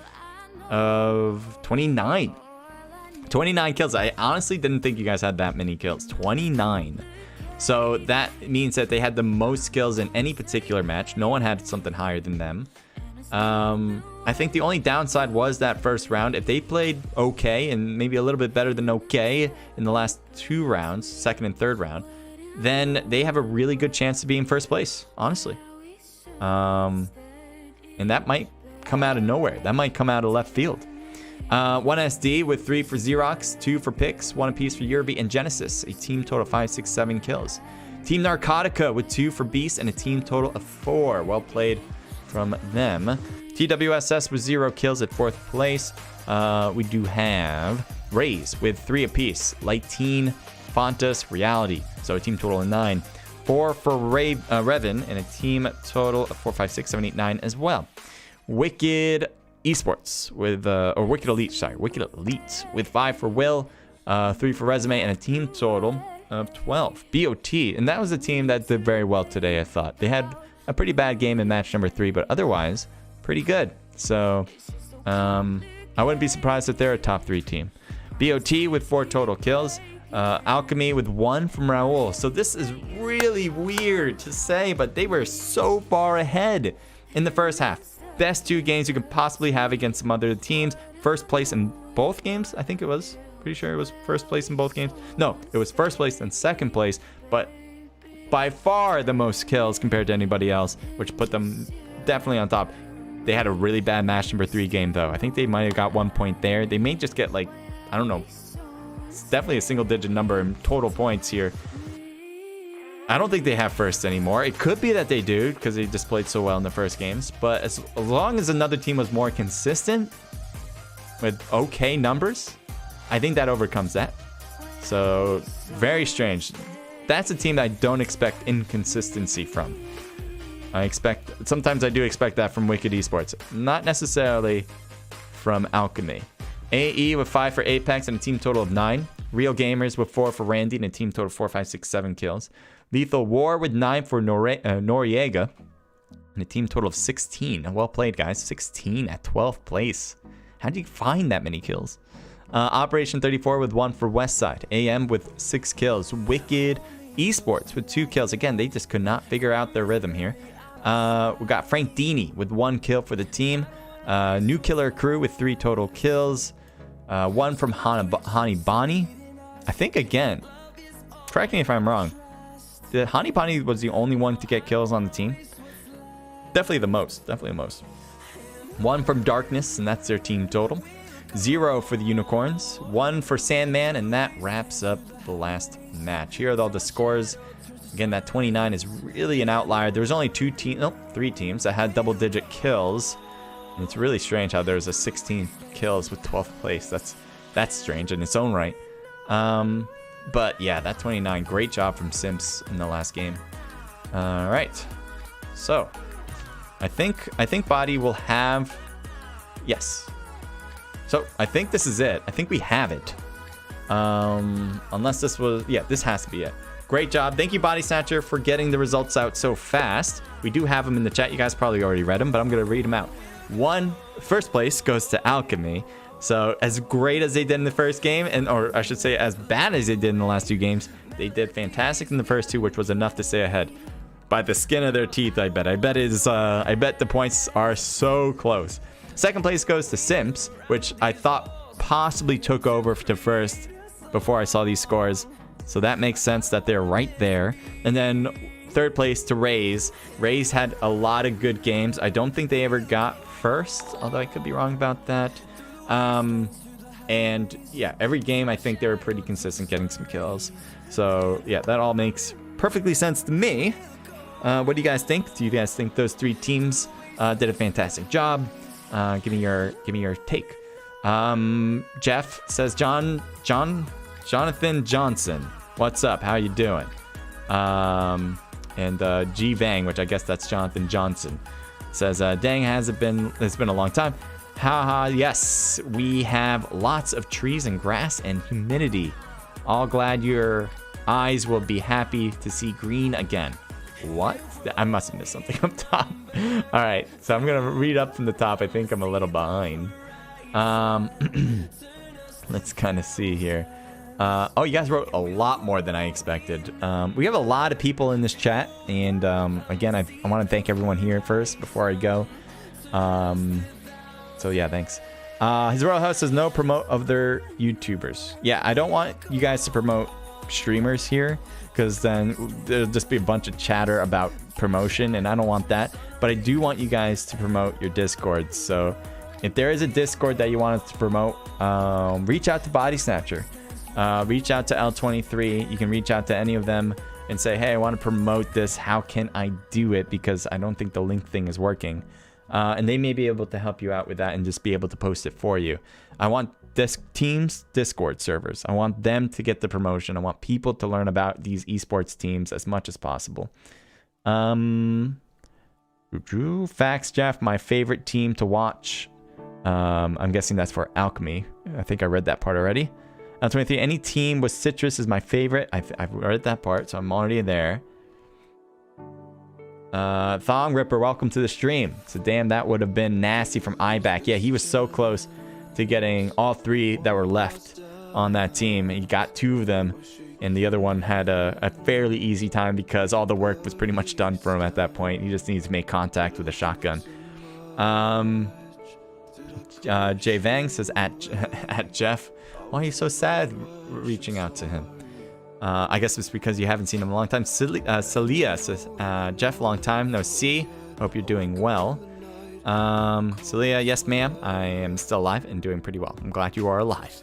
of 29 kills. I honestly didn't think you guys had that many kills. 29. So that means that they had the most kills in any particular match. No one had something higher than them. I think the only downside was that first round. If they played okay and maybe a little bit better than okay in the last 2 rounds, second and third round, then they have a really good chance to be in first place, honestly. And that might come out of nowhere. That might come out of left field. 1SD with 3 for Xerox, 2 for Pix, 1 apiece for Yerby and Genesis. A team total of 5, 6, 7 kills. Team Narcotica with 2 for Beast and a team total of 4. Well played from them. TWSS with 0 kills at 4th place. We do have Rays with 3 apiece. Lighteen, Fontas, Reality. So a team total of 9. 4 for Revan and a team total of 4, 5, 6, 7, 8, 9 as well. Wicked Esports with, or Wicked Elite, sorry. Wicked Elite with 5 for Will, 3 for Resume, and a team total of 12. BOT, and that was a team that did very well today, I thought. They had a pretty bad game in match number 3, but otherwise, pretty good. So, I wouldn't be surprised if they're a top 3 team. BOT with 4 total kills. Alchemy with 1 from Raul. So this is really weird to say, but they were so far ahead in the first half. Best 2 games you could possibly have against some other teams. First place in both games. I think it was. Pretty sure it was first place in both games. No, it was first place and second place, but by far the most kills compared to anybody else, which put them definitely on top. They had a really bad match number 3 game, though. I think they might have got 1 point there. They may just get, like, I don't know. It's definitely a single-digit number in total points here. I don't think they have first anymore. It could be that they do, because they just played so well in the first games. But as long as another team was more consistent with okay numbers, I think that overcomes that. So, very strange. That's a team that I don't expect inconsistency from. Sometimes I do expect that from Wicked Esports. Not necessarily from Alchemy. AE with 5 for Apex and a team total of 9. Real Gamers with 4 for Randy and a team total of 4, 5, 6, 7 kills. Lethal War with 9 for Noriega and a team total of 16. Well played, guys. 16 at 12th place. How do you find that many kills? Operation 34 with 1 for Westside. AM with 6 kills. Wicked Esports with 2 kills. Again, they just could not figure out their rhythm here. We got Frank Dini with 1 kill for the team. New Killer Crew with 3 total kills. 1 from Hani Bani. I think, again, correct me if I'm wrong, Hani Bani was the only one to get kills on the team. Definitely the most. 1 from Darkness, and that's their team total. 0 for the Unicorns. 1 for Sandman, and that wraps up the last match. Here are all the scores. Again, that 29 is really an outlier. There was only 3 teams that had double-digit kills. And it's really strange how there's a 16 kills with 12th place. That's strange in its own right. But yeah, that 29, great job from Simps in the last game. All right. So, I think Body will have, yes. So, I think this is it. I think we have it. Unless this was, yeah, this has to be it. Great job. Thank you, Body Snatcher, for getting the results out so fast. We do have them in the chat. You guys probably already read them, but I'm going to read them out. First place goes to Alchemy. So as great as they did in the first game, or I should say as bad as they did in the last 2 games, they did fantastic in the first 2, which was enough to stay ahead. By the skin of their teeth, I bet. I bet the points are so close. Second place goes to Simps, which I thought possibly took over to first before I saw these scores. So that makes sense that they're right there. And then third place to Raze. Raze had a lot of good games. I don't think they ever got first, although I could be wrong about that. And yeah, every game I think they were pretty consistent getting some kills. So yeah, that all makes perfectly sense to me. What do you guys think? Do you guys think those 3 teams did a fantastic job? Give me your take. Jeff says Jonathan Johnson. What's up? How you doing? And G Vang, which I guess that's Jonathan Johnson, says, dang, it's been a long time. Haha, yes, we have lots of trees and grass and humidity. All glad your eyes will be happy to see green again. What? I must have missed something up top. All right, so I'm going to read up from the top. I think I'm a little behind. Let's kind of see here. Oh, you guys wrote a lot more than I expected. We have a lot of people in this chat. And again, I want to thank everyone here first before I go. So yeah, thanks. His Royal House says no promote of their YouTubers. Yeah, I don't want you guys to promote streamers here, because then there'll just be a bunch of chatter about promotion, and I don't want that. But I do want you guys to promote your Discords. So if there is a Discord that you want us to promote, reach out to Body Snatcher. Reach out to L23. You can reach out to any of them and say, hey, I want to promote this. How can I do it? Because I don't think the link thing is working. And they may be able to help you out with that and just be able to post it for you. I want teams Discord servers. I want them to get the promotion. I want people to learn about these esports teams as much as possible. Facts, Jeff, my favorite team to watch. I'm guessing that's for Alchemy. I think I read that part already. 23, any team with Citrus is my favorite. I've read that part, so I'm already there. Thong Ripper, welcome to the stream. So damn, that would have been nasty from Iback. Yeah, he was so close to getting all 3 that were left on that team. He got 2 of them, and the other one had a fairly easy time because all the work was pretty much done for him at that point. He just needs to make contact with a shotgun. Jay Vang says at Jeff. Why are you so sad reaching out to him? I guess it's because you haven't seen him in a long time. Celia says, Jeff, long time no see. Hope you're doing well. Celia, yes, ma'am. I am still alive and doing pretty well. I'm glad you are alive.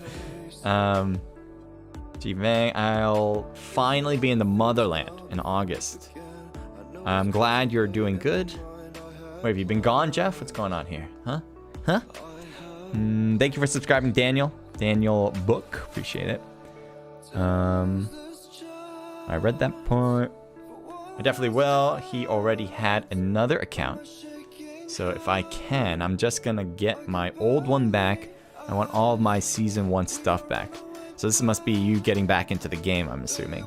G-Vang, I'll finally be in the motherland in August. I'm glad you're doing good. Wait, have you been gone, Jeff? What's going on here? Huh? Thank you for subscribing, Daniel. Daniel Book. Appreciate it. I read that point. I definitely will. He already had another account. So if I can, I'm just going to get my old one back. I want all of my Season 1 stuff back. So this must be you getting back into the game, I'm assuming.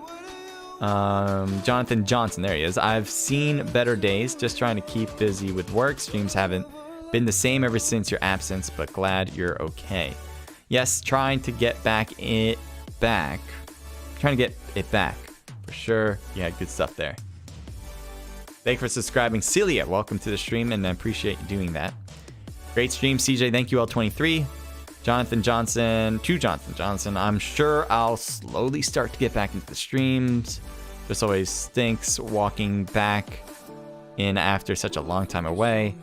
Jonathan Johnson, there he is. I've seen better days, just trying to keep busy with work. Streams haven't been the same ever since your absence, but glad you're okay. Yes, trying to get it back. For sure. You had good stuff there. Thank you for subscribing. Celia, welcome to the stream, and I appreciate you doing that. Great stream, CJ. Thank you, L23. Jonathan Johnson. I'm sure I'll slowly start to get back into the streams. This always stinks walking back in after such a long time away.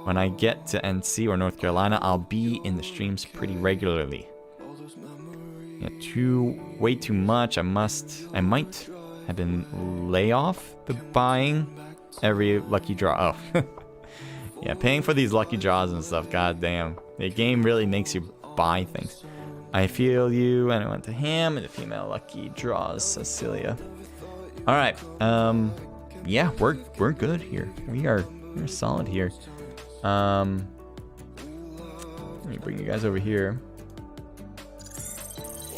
When I get to NC or North Carolina, I'll be in the streams pretty regularly. Yeah, way too much. I might have been lay off the buying every lucky draw. Oh. Yeah, paying for these lucky draws and stuff. God damn. The game really makes you buy things. I feel you, and I went to ham and the female lucky draws, Cecilia. All right. Yeah, we're good here. We're solid here. Let me bring you guys over here.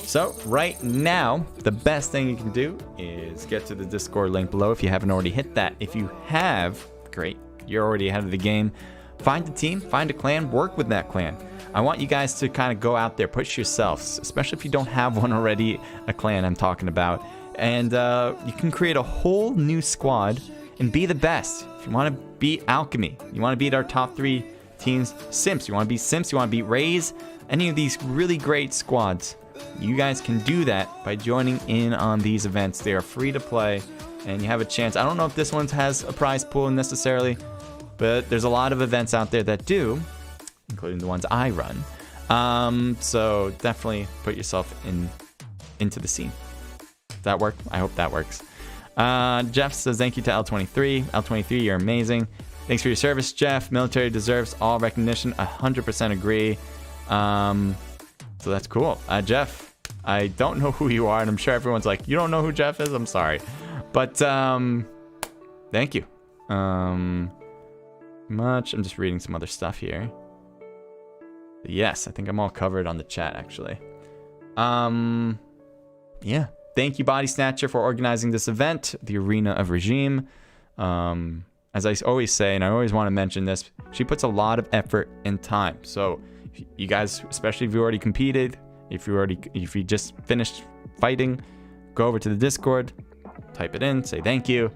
So right now, the best thing you can do is get to the Discord link below if you haven't already hit that. If you have, great. You're already ahead of the game. Find a team, find a clan, work with that clan. I want you guys to kind of go out there, push yourselves, especially if you don't have one already, a clan I'm talking about. And you can create a whole new squad and be the best. If you want to beat Alchemy, you want to beat our top 3 teams, Simps, you want to beat Simps, you want to beat Raze, any of these really great squads, you guys can do that by joining in on these events. They are free to play, and you have a chance. I don't know if this one has a prize pool necessarily, but there's a lot of events out there that do, including the ones I run. So definitely put yourself into the scene. Does that work? I hope that works. Jeff says thank you to L23. L23, you're amazing. Thanks for your service, Jeff. Military deserves all recognition. 100% agree. So that's cool. Jeff, I don't know who you are, and I'm sure everyone's like, you don't know who Jeff is? I'm sorry. But thank you. I'm just reading some other stuff here. Yes, I think I'm all covered on the chat, actually. Yeah. Thank you, Body Snatcher, for organizing this event, the Arena of Regime. As I always say, and I always want to mention this, she puts a lot of effort and time. So you guys, especially if you already competed, if you just finished fighting, go over to the Discord, type it in, say thank you.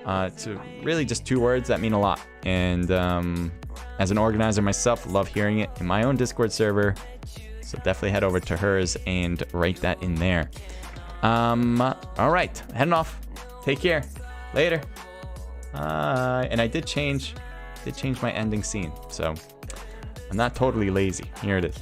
It's really just 2 words that mean a lot. And as an organizer myself, love hearing it in my own Discord server. So definitely head over to hers and write that in there. All right, heading off. Take care. Later. And I did change my ending scene, so I'm not totally lazy. Here it is.